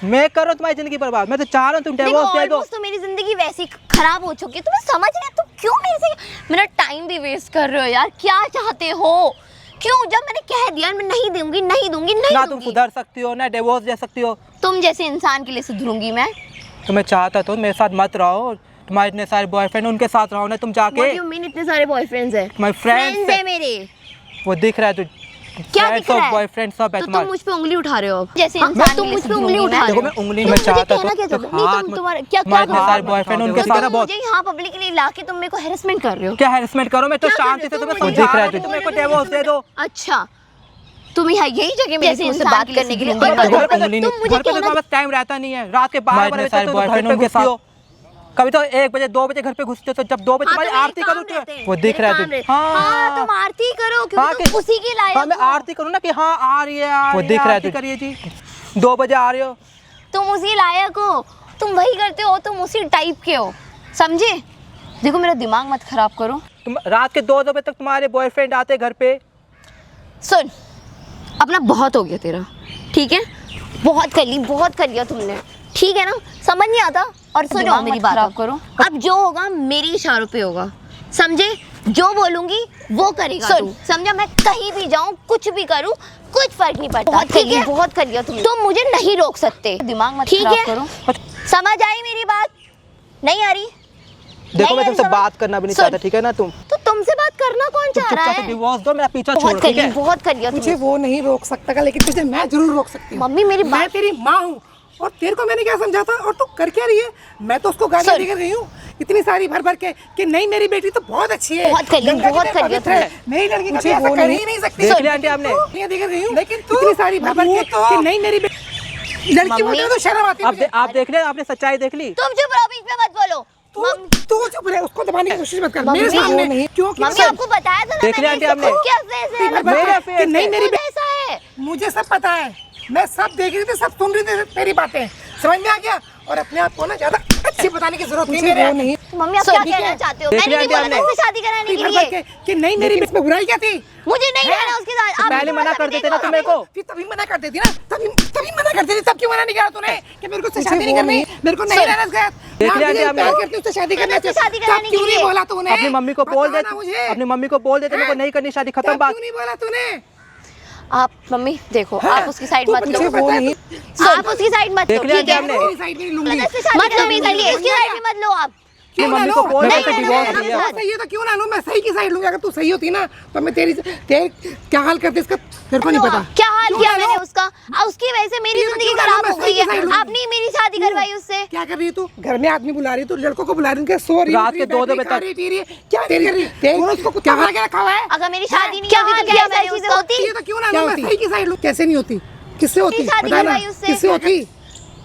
Speaker 3: मैं कर रहा हूँ तुम्हारी जिंदगी बर्बाद? मैं तो चाह रहा हूँ तुम
Speaker 1: देखो,
Speaker 3: डिवोर्स दे दो।
Speaker 1: ऑलमोस्ट तो मेरी जिंदगी वैसी खराब हो चुकी है, तुम्हें समझ नहीं आता। तुम क्यों मेरे से मेरा टाइम भी वेस्ट कर रहे हो यार? क्या चाहते हो? क्यों? जब मैंने कह दिया मैं नहीं दूंगी, नहीं दूंगी, नहीं
Speaker 3: ना तुम
Speaker 1: दूंगी।
Speaker 3: सुधर सकती हो, ना डिवोर्स दे सकती हो।
Speaker 1: तुम जैसे इंसान के लिए सुधरूंगी मैं?
Speaker 3: तो मैं चाहता तो मेरे साथ मत रहो, तुम्हारे इतने सारे बॉयफ्रेंड उनके साथ रहो ना, तुम जाके।
Speaker 1: What do you mean इतने सारे बॉयफ्रेंड्स हैं?
Speaker 3: My friends
Speaker 1: Friends हैं मेरे।
Speaker 3: वो दिख रहा है तो
Speaker 1: क्या दिख रहा है?
Speaker 3: बॉयफ्रेंड सब है
Speaker 1: तो तुम
Speaker 3: तुम्हारे।
Speaker 1: मुझ पे उंगली उठा रहे हो अब। जैसे
Speaker 3: हाँ,
Speaker 1: इंसान तुम मुझ पे उंगली उठा रहे
Speaker 3: देखो
Speaker 1: हो।
Speaker 3: मैं उंगली
Speaker 1: तुम
Speaker 3: में
Speaker 1: मुझे
Speaker 3: चाहता
Speaker 1: कहना क्या
Speaker 3: तो
Speaker 1: चाहते हो? नहीं, तुम तुम्हारा क्या
Speaker 3: तुम्हारे इतने सारे
Speaker 1: कहा?
Speaker 3: बॉयफ्रेंड उनके
Speaker 1: तो
Speaker 3: साथ
Speaker 1: तुम
Speaker 3: बहुत।
Speaker 1: मुझे यहाँ पब्लिकली लाके तुम मेरे को हैरेसमेंट कर रहे हो।
Speaker 3: क्या हैरेसमेंट करो? मैं तो
Speaker 1: क्या कर
Speaker 3: शांति
Speaker 1: रहे
Speaker 3: से
Speaker 1: हो?
Speaker 3: तुम्हें
Speaker 1: तुम
Speaker 3: खुद दिख रहा है,
Speaker 1: मुझे
Speaker 3: तुम मेरे को
Speaker 1: बोल रहे हो
Speaker 3: डिवोर्स दे दो।
Speaker 1: अच्छा, तुम यहाँ यही जगह मेरे से मुझसे बात करने के लिए
Speaker 3: घर पे
Speaker 1: तुम मुझे
Speaker 3: घर पे
Speaker 1: कहना
Speaker 3: तुम्हारे पास टाइम रहता नहीं है, रात के 12 बजे तक तो घर पे घुसती हो, कभी तो 1 बजे 2 बजे घर पे घुसते हो, तो जब 2 बजे
Speaker 1: हाँ,
Speaker 3: तुम्हारी
Speaker 1: तो मेरे
Speaker 3: आरती
Speaker 1: काम
Speaker 3: करूँ
Speaker 1: रहते हैं,
Speaker 3: वो दिख
Speaker 1: मेरे
Speaker 3: रहा है
Speaker 1: काम
Speaker 3: तुम।
Speaker 1: रहते हैं। हाँ, तुम आरती करो क्योंकि तुम उसी की लायक
Speaker 3: हाँ मैं
Speaker 1: हो।
Speaker 3: आरती करूँ ना कि हाँ आ रही है, वो दिख रहा है, करिए जी 2 बजे आ रहे हो।
Speaker 1: तुम उसी लायक हो, तुम वही करते हो, तुम उसी टाइप के हो, समझे? देखो मेरा दिमाग मत खराब करो।
Speaker 3: तुम रात के 2 बजे तक तुम्हारे बॉयफ्रेंड आते घर पे।
Speaker 1: सुन, अपना बहुत हो गया तेरा, ठीक है? बहुत कर लिया तुमने, ठीक है ना? समझ नहीं आता। और सुनो मेरी बात करो, अब जो होगा मेरे इशारों पे होगा, समझे? जो बोलूंगी वो करेगा। सुन समझा, मैं कहीं भी जाऊं कुछ भी करूं कुछ फर्क नहीं पड़ता। ठीक है, बहुत कर लिया तुम मुझे नहीं रोक सकते। दिमाग मत खराब करो। समझ आई मेरी बात? नहीं आ रही?
Speaker 3: देखो मैं तुमसे बात करना भी नहीं चाहता, ठीक है ना? तुम
Speaker 1: तो तुमसे बात करना कौन चाह रहा है?
Speaker 3: डिवोर्स दो, मेरा पीछा छोड़ो,
Speaker 1: बहुत कर
Speaker 3: ठीक है?
Speaker 1: लिया, बहुत कर लिया
Speaker 2: मुझे
Speaker 1: तुमने।
Speaker 2: वो नहीं रोक सकता, लेकिन तुझे मैं जरूर रोक सकती हूँ।
Speaker 1: मम्मी मेरी
Speaker 2: मैं
Speaker 1: बात
Speaker 2: तेरी माँ हूँ और तेरे को मैंने क्या समझाता और तू कर क्या रही है? मैं तो उसको गालियाँ देकर रही हूँ इतनी सारी भर भर के कि नहीं मेरी बेटी तो बहुत अच्छी है,
Speaker 1: बहुत कर लिया,
Speaker 2: गंगा
Speaker 1: बहुत
Speaker 2: कितने
Speaker 1: कर लिया
Speaker 2: पवित्र है, मेरी लड़की कभी ऐसा कर ही नहीं सकती।
Speaker 3: देख लिया आंटी आपने?
Speaker 2: ये देख रही हूँ, लेकिन तू इतनी सारी भर भर के कि नहीं मेरी बेटी लड़की बोलते हो तो शर्म आती है मुझे।
Speaker 3: आप देख लिया, आपने सच्चाई देख ली?
Speaker 1: तुम चुप रहो, बीच में मत बोलो।
Speaker 2: तू चुप रहे, उसको दबाने की कोशिश मत कर मेरे
Speaker 1: मम्मी,
Speaker 2: सामने नहीं, क्योंकि
Speaker 1: मम्मी आपको बताया था ना
Speaker 3: देख लिया
Speaker 1: मैंने,
Speaker 3: आंटी आपने?
Speaker 1: इससे क्या ऐसे है?
Speaker 2: मेरे
Speaker 3: फेस
Speaker 2: नहीं मेरी
Speaker 1: खुद ऐसा है।
Speaker 2: मुझे सब पता है, मैं सब देख रही थी, सब सुन रही थी तेरी बातें, समझ में आ गया? और अपने आप को ना ज्यादा अच्छी बताने की जरूरत नहीं मेरे नहीं।
Speaker 1: मम्मी आप क्या कहना चाहते हो?
Speaker 3: देख
Speaker 1: मैंने नहीं
Speaker 3: लिया
Speaker 1: बोला
Speaker 3: आपने?
Speaker 1: था इससे शादी कराने के लिए।
Speaker 2: कि नहीं मेरी इसमें बुराई क्या थी?
Speaker 1: मुझे नहीं रहना उसके साथ। आप
Speaker 3: पहले मना कर देते ना तुम मेरे को।
Speaker 2: फिर तभी मना कर देती ना, तभी मना कर देती, तब क्यों मना नहीं किया तूने कि मेरे को उससे शादी नहीं करनी, मेरे को नहीं रहना उसके साथ?
Speaker 3: देख लिया आंटी आपने?
Speaker 2: प्यार करती हूँ, उससे शादी करना
Speaker 1: उससे शादी कराने
Speaker 2: क्यों
Speaker 1: के
Speaker 2: नहीं
Speaker 1: लिए।
Speaker 2: बोला तूने?
Speaker 3: अपनी मम्मी को बोल दे,
Speaker 2: बताना मुझे।
Speaker 3: अपनी मम्मी को बोल देते मेरे को नहीं करनी शादी, खत्म बात।
Speaker 2: क्यों नहीं बोला तूने?
Speaker 1: आप मम्मी देखो,
Speaker 2: हाँ,
Speaker 1: आप उसकी साइड
Speaker 2: तू
Speaker 1: मत लो।
Speaker 2: मुझे पता है,
Speaker 1: आप उसकी साइड मत लो,
Speaker 3: देख लिया
Speaker 1: ठीक है?
Speaker 3: आपने?
Speaker 2: तेरी साइड नहीं लूंगी।
Speaker 1: मत लो मेरे लिए, इसकी साइड भी मत लो आप।
Speaker 2: क्यों
Speaker 3: मम्मी
Speaker 2: ना
Speaker 3: को
Speaker 2: लूं?
Speaker 3: बोल
Speaker 2: मैं
Speaker 3: दे
Speaker 2: सही
Speaker 3: डिवोर्स
Speaker 2: है,
Speaker 3: दिया।
Speaker 2: मैं सही है तो क्यों ना लूं? मैं सही की साइड लूंगी। अगर तू सही होती ना तो मैं तेरे क्या हाल करते इसका तेरे को नहीं पता।
Speaker 1: क्या हाल
Speaker 2: क्यों
Speaker 1: किया
Speaker 2: ना
Speaker 1: मैंने
Speaker 2: लूं?
Speaker 1: उसका? उसकी वजह से मेरी
Speaker 2: ये तो
Speaker 1: जिंदगी
Speaker 2: क्यों ना
Speaker 1: खराब
Speaker 2: लूं?
Speaker 1: हो
Speaker 2: मैं
Speaker 1: गई
Speaker 2: सही की
Speaker 1: है।
Speaker 2: साइड लूं।
Speaker 1: आपने मेरी शादी करवाई उससे।
Speaker 2: क्या कर रही है तू? घर में आदमी बुला रही है, तू लड़कों को बुला रही है, सो रही है,
Speaker 3: रात के 2-2 बजे
Speaker 2: खा रही है, पी रही है, क्या तेरी कर रही है? तेरे उसको कुत्ता बना के रखा हुआ है।
Speaker 1: अगर मेरी शादी नहीं होती तो क्या ऐसी चीजें होती?
Speaker 2: ये तो क्यों ना लूं? मैं सही की साइड लूं। कैसे नहीं होती? किससे होती?
Speaker 1: शादी
Speaker 2: बताना।
Speaker 1: करवाई उससे।
Speaker 2: किससे होती?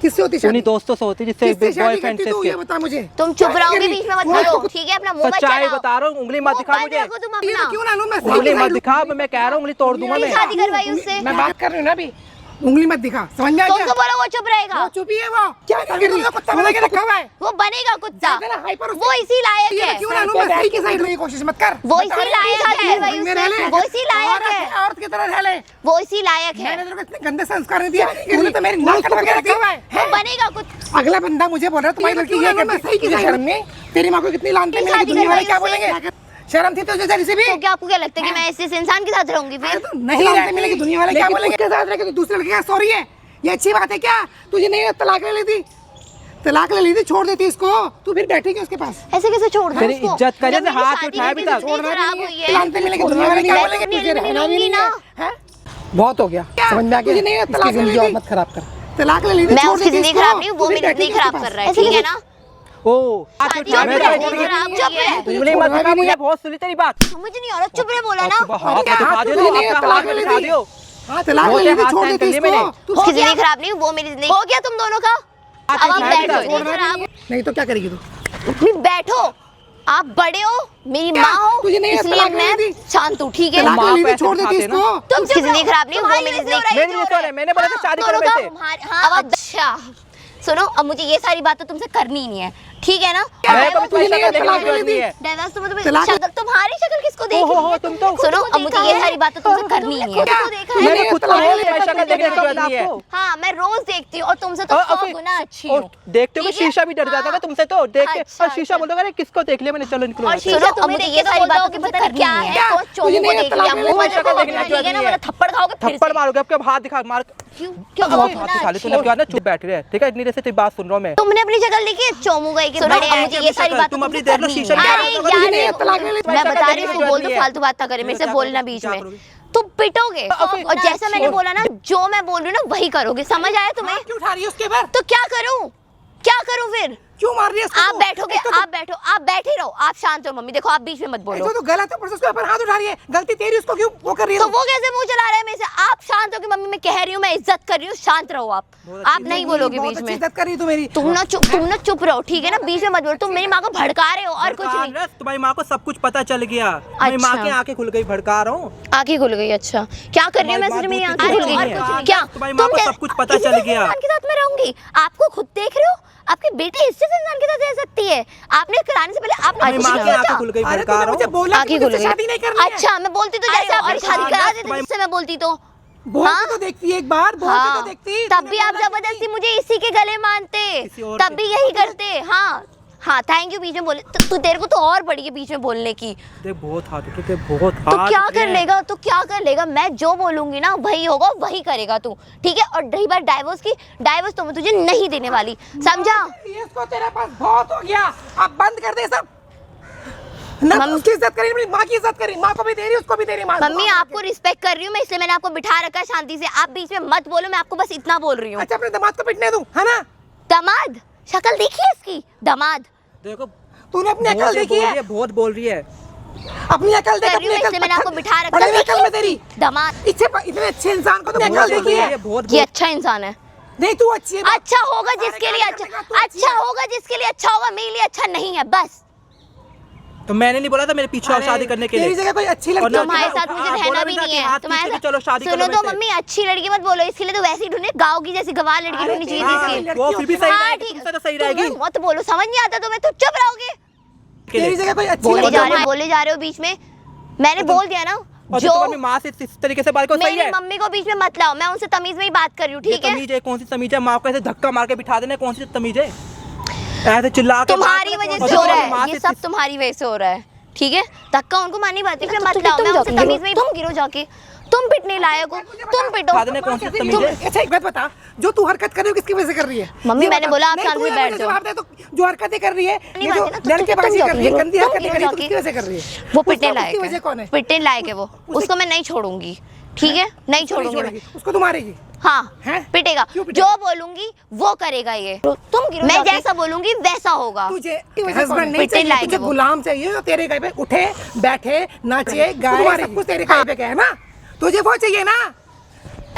Speaker 2: किससे होती शादी?
Speaker 3: उन्हीं दोस्तों से होती जिससे
Speaker 2: किससे शादी
Speaker 3: बॉयफ्रेंड
Speaker 2: करती
Speaker 3: से
Speaker 2: तू? ये
Speaker 3: इसके।
Speaker 2: बता मुझे।
Speaker 1: तुम चुप रहोगे, बीच में मत बोलो, ठीक है? अपना मुंह मत
Speaker 3: सच्चाई
Speaker 1: चलाओ।
Speaker 3: बता रहा हूँ, उंगली मत दिखा
Speaker 1: मुंह बंद
Speaker 3: मुझे,
Speaker 1: रखो तुम
Speaker 2: ये तो
Speaker 1: अपना।
Speaker 2: क्यों ना लूं? मैं सही
Speaker 3: उंगली
Speaker 2: की
Speaker 3: मत
Speaker 2: साइड लूं।
Speaker 3: दिखा, मैं कह रहा हूँ उंगली तोड़ दूंगा
Speaker 1: मेरी
Speaker 3: मैं।
Speaker 1: शादी करवाई उससे।
Speaker 2: मैं बात कर रही हूँ ना अभी, उंगली मत दिखा, समझ में आ
Speaker 1: तुम
Speaker 2: गया?
Speaker 1: तो बोलो वो चुप रहेगा।
Speaker 2: वो चुप ही है वो। क्या कर रही है? कुत्ता बना के रखा हुआ है।
Speaker 1: वो बनेगा कुत्ता,
Speaker 2: ज्यादा ना हाइपर
Speaker 1: वो इसी लायक
Speaker 2: ये
Speaker 1: है।
Speaker 2: तो क्यों ना लूं? मैं सही की साइड लूं, ये कोशिश मत कर।
Speaker 1: वो इसी लायक है, वो इसी लायक है,
Speaker 2: औरत की तरह रह ले।
Speaker 1: वो इसी लायक है।
Speaker 2: मैंने तेरे को इतने गंदे संस्कार नहीं दिए, तूने तो मेरी नाक कटवा के रखा हुआ है।
Speaker 1: वो बनेगा कुत्ता।
Speaker 2: अगला बंदा मुझे बोल रहा है तुम्हारी लड़की ये करती है, सही की शर्म नहीं? तेरी माँ को कितनी लानते मिलेगी, दुनिया वाले क्या बोलेंगे? शर्म थी तुझे जरा से भी?
Speaker 1: तो क्या आपको क्या लगता है कि मैं इस इंसान के साथ रहूंगी
Speaker 2: अरे
Speaker 1: फिर?
Speaker 2: तो नहीं लानते मिलेगी, दुनिया वाले क्या बोलेंगे? उसके साथ रह के तू दूसरे लड़के का सो रही है, ये अच्छी बात है क्या? तुझे नहीं तलाक ले ली थी, तलाक ले ली थी, छोड़ देती इसको, तू फिर बैठेगी उसके पास।
Speaker 1: ऐसे कैसे छोड़ दूं
Speaker 3: तेरी
Speaker 1: उसको?
Speaker 3: इज्जत करे
Speaker 1: जब
Speaker 3: से
Speaker 1: मेरी
Speaker 3: हाथ
Speaker 1: शादी
Speaker 3: उठाया
Speaker 1: की
Speaker 3: अभी तक।
Speaker 1: जिंदगी खराब हुई है।
Speaker 2: लानते मिलेगी, दुनिया वाले क्या
Speaker 1: मैं
Speaker 2: बोलेंगे?
Speaker 1: तो अपनी
Speaker 2: तुझे रहना भी
Speaker 1: लूंगी
Speaker 2: नहीं
Speaker 1: ना।
Speaker 2: है, हैं? बहुत हो गया, समझ में आ गया? तुझे नहीं तलाक ले ली थी, मत खराब कर। तलाक ले ली थी,
Speaker 1: मैं
Speaker 2: छोड़
Speaker 1: उसकी
Speaker 2: देती
Speaker 1: जिंदगी
Speaker 2: इसको,
Speaker 1: खराब नहीं हूँ, वो
Speaker 2: तू फिर
Speaker 1: मेरी जिंदगी
Speaker 2: बैठेगी
Speaker 1: खराब
Speaker 2: उसके
Speaker 1: कर रहा है,
Speaker 2: पास।
Speaker 1: ठीक है ना?
Speaker 3: ओ
Speaker 1: शादी हो गई, जिंदगी खराब हुई है।
Speaker 3: उंगली मत दिखा मुझे, बहुत सुनी तेरी बात।
Speaker 1: मुझे नहीं आ रहा, चुप रहे बोला ना।
Speaker 3: हाथ में दिखा दो,
Speaker 2: तुझे नहीं
Speaker 3: अपना
Speaker 2: तलाक
Speaker 3: हाथ में
Speaker 2: ले
Speaker 3: दिखा
Speaker 2: ली
Speaker 3: दो।
Speaker 2: हाँ, तलाक
Speaker 3: वो
Speaker 2: ले ली थी,
Speaker 3: हाथ
Speaker 2: छोड़
Speaker 3: साइन
Speaker 2: देती
Speaker 3: कर लिए
Speaker 2: इसको।
Speaker 3: मैंने।
Speaker 2: तू
Speaker 1: उसकी जिंदगी खराब नहीं, वो मेरी जिंदगी हो गया तुम दोनों का। अब आप
Speaker 3: उठाया भी
Speaker 1: बैठो,
Speaker 3: था।
Speaker 1: जिंदगी खराब।
Speaker 2: नहीं तो क्या करेगी तू?
Speaker 1: तुम बैठो, आप बड़े हो, मेरी
Speaker 2: क्या?
Speaker 1: माँ हो,
Speaker 2: तुझे नहीं
Speaker 1: इसलिए
Speaker 2: तलाक ले
Speaker 1: मैं
Speaker 2: दी?
Speaker 1: शांत हूँ, ठीक है?
Speaker 2: तलाक
Speaker 3: माँ
Speaker 2: ले ली
Speaker 3: को
Speaker 2: थी,
Speaker 3: ऐसे
Speaker 2: छोड़ देती
Speaker 3: दिखाते
Speaker 2: इसको।
Speaker 1: तुम उसकी जिंदगी खराब नहीं, वो मेरी जिंदगी।
Speaker 3: मेरी नहीं हो रहा है, मैंने बोला था शादी करो मेरे से।
Speaker 1: हाँ, अब अच्छा सुनो, अब मुझे ये सारी बातें तुमसे करनी ही नहीं है, ठीक है ना?
Speaker 3: मैं कभी तुम्हारी
Speaker 2: तुझे
Speaker 3: शक्ल देखने
Speaker 2: तलाक
Speaker 3: की
Speaker 2: ले
Speaker 3: जरूरत
Speaker 2: ली
Speaker 3: नहीं है।
Speaker 1: डाइवर्स तो मतलब
Speaker 2: तलाक-
Speaker 1: शक्ल, तुम्हारी शक्ल किसको देखी
Speaker 3: ओहो,
Speaker 1: है?
Speaker 3: तुम तो-
Speaker 1: सुनो, अब मुझे ये सारी बातें तुमसे करनी ही नहीं है।
Speaker 2: क्या?
Speaker 1: देखा
Speaker 3: मैंने
Speaker 1: है?
Speaker 3: खुद
Speaker 2: तलाक
Speaker 3: कहा
Speaker 2: ले
Speaker 3: है, मैं
Speaker 2: ली,
Speaker 3: शक्ल देखने की जरूरत नहीं है।
Speaker 1: हाँ, मैं रोज देखती हूँ और तुमसे तो
Speaker 3: और
Speaker 1: 100
Speaker 3: फिर-
Speaker 1: गुना अच्छी
Speaker 3: और
Speaker 1: हूँ।
Speaker 3: देखते हो
Speaker 1: ठीक है?
Speaker 3: शीशा भी डर जाता है तुमसे तो देख के,
Speaker 1: अच्छा,
Speaker 3: और शीशा
Speaker 1: अच्छा।
Speaker 3: बोलोगे अरे किसको देख लिया मैंने, चलो निकलो
Speaker 1: और
Speaker 3: यहाँ से।
Speaker 1: सुनो, अब मुझे ये सारी बातों की पता क्या है?
Speaker 2: क्या?
Speaker 1: तो चोमू
Speaker 2: तुझे
Speaker 1: को
Speaker 2: नहीं
Speaker 1: देख
Speaker 2: तलाक
Speaker 1: लिया,
Speaker 2: ले
Speaker 1: मुंह
Speaker 2: ली,
Speaker 1: मत
Speaker 3: शक्ल
Speaker 1: देखो,
Speaker 3: देखने की
Speaker 1: ठीक है
Speaker 3: जरूरत
Speaker 1: ना?
Speaker 3: नहीं
Speaker 1: वरना
Speaker 3: है।
Speaker 1: थप्पड़ खाओगे फिर
Speaker 3: थप्पड़
Speaker 1: से।
Speaker 3: मारोगे, अब हाथ दिखा मार।
Speaker 1: क्यों क्यों
Speaker 3: बहुत
Speaker 1: इतना
Speaker 3: हाथ दिखा ले
Speaker 1: अच्छी
Speaker 3: तूने,
Speaker 1: हो?
Speaker 3: क्या ना चुप बैठ रहे, ठीक है? इतनी देर से तेरी बात सुन रहा हूँ मैं।
Speaker 1: तुमने अपनी शक्ल देखी है? चोमू गई के
Speaker 3: सुनो,
Speaker 1: बड़े हैं,
Speaker 3: अब
Speaker 1: मुझे ये सारी
Speaker 3: शक्ल,
Speaker 1: बातें
Speaker 3: तुम अपनी
Speaker 1: तुमसे
Speaker 3: देख लो,
Speaker 1: करनी
Speaker 3: शीशा
Speaker 1: है।
Speaker 3: में
Speaker 1: अरे
Speaker 3: देखो,
Speaker 1: यार
Speaker 2: तुझे नहीं
Speaker 1: देखो,
Speaker 2: तलाक ले ली,
Speaker 1: मैं
Speaker 3: शक्ल
Speaker 1: बता रही
Speaker 3: देखने
Speaker 1: हूँ,
Speaker 3: की
Speaker 1: तू बोल
Speaker 3: जरूरत
Speaker 1: तो
Speaker 3: नहीं है।
Speaker 1: फालतू बात ना करे, मेरे से
Speaker 3: क्या
Speaker 1: बोलना
Speaker 3: करोगे?
Speaker 1: बीच
Speaker 3: क्या
Speaker 1: में।
Speaker 3: करोगे?
Speaker 1: तुम पिटोगे
Speaker 3: फिर-
Speaker 1: और जैसा मैंने बोला ना, जो मैं बोल रही हूँ ना वही करोगे, समझ आया तुम्हें?
Speaker 2: क्यों उठा रही है उसके ऊपर?
Speaker 1: तो क्या करूँ, क्या करूँ फिर?
Speaker 2: क्यों मार रही है इसको
Speaker 1: आप
Speaker 2: तू?
Speaker 1: बैठोगे,
Speaker 2: एक तो
Speaker 1: आप बैठो, आप बैठे रहो, आप शांत हो। मम्मी देखो, आप बीच में मत बोलो।
Speaker 2: ऐसा तो गलत है, पर उसके ऊपर हाथ उठा रही है, गलती तेरी, उसको क्यों वो कर रही है?
Speaker 1: तो वो कैसे मुंह चला रहा है मेरे से? आप शांत हो कि मम्मी मैं कह रही हूँ, मैं इज्जत कर रही हूँ, शांत रहो आप नहीं बोलोगे
Speaker 2: बहुत
Speaker 1: बीच
Speaker 2: अच्छी
Speaker 1: में।
Speaker 2: इज्जत कर रही है तू मेरी।
Speaker 1: तुम ना चुप रहो, ठीक है ना? बीच में मत बोलो, तुम मेरी माँ को भड़का रहे हो और कुछ नहीं।
Speaker 3: तुम्हारी माँ को सब कुछ पता चल गया, मेरी माँ
Speaker 1: अच्छा।
Speaker 3: की आंखें खुल गई, भड़का रहा हूँ।
Speaker 1: आंखें खुल गई, अच्छा क्या कर रही हूँ मैं? सिर्फ मेरी आंखें खुल गई
Speaker 3: और
Speaker 1: हैं।
Speaker 3: कुछ नहीं।
Speaker 1: क्या
Speaker 3: तुम्हारी माँ को
Speaker 1: तुम
Speaker 3: सब कुछ पता
Speaker 1: किसी
Speaker 3: चल
Speaker 1: जैसे
Speaker 3: गया।
Speaker 1: इंसान के साथ मैं रहूंगी? आपको खुद देख रहे हो, आपकी बेटी इससे इंसान के साथ रह सकती है? आपने कराने से पहले आप
Speaker 3: मेरी माँ की आंखें खुल गई,
Speaker 2: अरे
Speaker 3: भड़का
Speaker 2: तूने
Speaker 3: रहा
Speaker 2: मुझे
Speaker 3: हूँ।
Speaker 2: बोला कि
Speaker 1: आंखें खुल
Speaker 2: मुझसे
Speaker 1: गई।
Speaker 2: शादी नहीं करनी है।
Speaker 1: अच्छा, मैं बोलती तो जैसे और शादी करा देती जिससे मैं बोलती तो।
Speaker 2: बोल
Speaker 1: हाँ?
Speaker 2: के तो देखती एक बार, बोल के
Speaker 1: हाँ,
Speaker 2: तो देखती।
Speaker 1: तब भी आप जबरदस्ती मुझे इसी के गले मानते,
Speaker 3: किसी और
Speaker 1: तब भी यही करते। हाँ, हाँ थैंक यू बीच में बोले तो तेरे को तो और पड़ी है बीच में बोलने की।
Speaker 3: देख बहुत हाथ उठे थे, बहुत
Speaker 1: तो
Speaker 3: हाथ
Speaker 1: क्या
Speaker 3: उठे
Speaker 1: कर
Speaker 3: हैं।
Speaker 1: लेगा, तो क्या कर लेगा, मैं जो बोलूंगी ना वही होगा, वही करेगा तू, ठीक है। और रही बात डाइवोर्स की, डाइवोर्स तो मैं तुझे नहीं देने वाली, समझा।
Speaker 2: ये इसको तेरे पास बहुत हो गया, अब बंद कर दे सब। ना उसकी इज्जत करी, अपनी माँ की इज्जत करी, माँ को भी दे रही, उसको भी दे रही। माँ
Speaker 1: मम्मी आपको रिस्पेक्ट कर रही हूँ मैं, इसलिए मैंने आपको बिठा रखा है शांति से। आप बीच में मत बोलो, मैं आपको बस इतना बोल रही हूँ।
Speaker 2: अच्छा अपने दामाद को पिटने दूं, है ना?
Speaker 1: दामाद, शक्ल देखी है इसकी, दामाद।
Speaker 3: देखो
Speaker 2: तूने अपनी अकल देखी है?
Speaker 3: बहुत बोल रही है।
Speaker 2: अपनी अकल देख,
Speaker 1: कर रही
Speaker 2: अपनी
Speaker 1: हूँ,
Speaker 2: अकल
Speaker 1: इसलिए मैंने आपको बिठा रखा
Speaker 2: बड़ी
Speaker 1: है।
Speaker 2: अकल में तेरी
Speaker 1: दामाद
Speaker 2: इतने अच्छे इंसान को तुमने अकल देखी है?
Speaker 3: बहुत
Speaker 1: ये अच्छा इंसान है।
Speaker 2: नहीं तू अच्छी है।
Speaker 1: अच्छा होगा जिसके लिए अच्छा होगा, जिसके लिए अच्छा होगा, मेरे लिए अच्छा नहीं है बस।
Speaker 3: तो मैंने नहीं बोला था मेरे पीछे आओ शादी करने के लिए।
Speaker 2: तेरी जगह कोई अच्छी लगती है?
Speaker 1: तुम्हारे साथ मुझे रहना भी नहीं है। तुम्हारे साथ
Speaker 3: चलो शादी
Speaker 1: सुनो तो मम्मी, अच्छी लड़की मत बोलो, इसके लिए तो वैसे ही ढूंढे, गाँव की जैसी गवार लड़की ढूंढनी चाहिए थी इसकी।
Speaker 3: वो फिर भी सही
Speaker 1: हाँ
Speaker 3: रहेगी,
Speaker 1: ठीक,
Speaker 3: तुमसे तो सही रहेगी।
Speaker 1: तुम मत बोलो, समझ नहीं आता तुम्हें, तो चुप रहोगे।
Speaker 2: तेरी जगह कोई अच्छी
Speaker 1: बोले जा
Speaker 2: लगती है?
Speaker 1: बोले जा रहे हो बीच में, मैंने बोल दिया ना।
Speaker 3: और
Speaker 1: जो
Speaker 3: तुम्हारी माँ से इस तरीके से बात करो, सही
Speaker 1: मेरी
Speaker 3: है?
Speaker 1: मम्मी को बीच में मत लाओ, मैं उनसे तमीज में ही बात कर रही हूँ,
Speaker 3: ये
Speaker 1: ठीक है।
Speaker 3: तमीज है? कौन सी तमीज है? माँ को ऐसे धक्का मार के बिठा देना, कौन सी तमीज है? ऐसे चिल्ला के
Speaker 1: तुम्हारी
Speaker 3: बात
Speaker 1: वजह
Speaker 3: करो।
Speaker 1: से हो
Speaker 3: और
Speaker 1: रहा
Speaker 3: माँ
Speaker 1: है, ये
Speaker 3: से
Speaker 1: सब तुम्हारी वजह से हो रहा है, ठीक है। धक्का उनको मारनी बात है, मत लाओ, मैं उनसे तमीज में ही, तुम गिरो जाके, तुम पिटने लायक हो, तुम पिटो।
Speaker 3: बिठा देना, कौन सी तमीज है?
Speaker 2: अच्छा एक बात बता, जो तू हरकत कर रही है किसकी वजह से कर रही है?
Speaker 1: मम्मी,
Speaker 2: ये
Speaker 1: मैंने
Speaker 2: बता।
Speaker 1: बोला आप
Speaker 2: नहीं,
Speaker 1: शांति
Speaker 2: तू
Speaker 1: से
Speaker 2: ये
Speaker 1: बैठ
Speaker 2: मुझे
Speaker 1: जाओ।
Speaker 2: जवाब दे, तो जो हरकतें कर रही है,
Speaker 1: नहीं
Speaker 2: ये जो
Speaker 1: बात है ना,
Speaker 2: लड़केबाजी कर रही है, गंदी
Speaker 1: तुम
Speaker 2: हरकतें कर रही है,
Speaker 1: गिरो
Speaker 2: तो किसकी वजह से कर रही है?
Speaker 1: वो पिटने
Speaker 2: उसकी
Speaker 1: लायक
Speaker 2: वजह कौन है?
Speaker 1: पिटने लायक है वो, उसको मैं नहीं छोड़ूंगी, ठीक है, नहीं छोड़ूंगी मैं।
Speaker 2: उसको तू मारेगी?
Speaker 1: हाँ
Speaker 2: हैं?
Speaker 1: पिटेगा,
Speaker 2: क्यों पिटेगा?
Speaker 1: जो बोलूंगी वो करेगा ये, तुम गिरो, मैं जैसा बोलूंगी वैसा होगा।
Speaker 2: तुझे हस्बैंड नहीं
Speaker 1: पिटने
Speaker 2: चाहिए,
Speaker 1: लायक
Speaker 2: तुझे
Speaker 1: है वो।
Speaker 2: गुलाम चाहिए जो तेरे घर पे उठे बैठे नाचे गाए, सब कुछ तेरे घर पे है ना? तुझे वो चाहिए ना?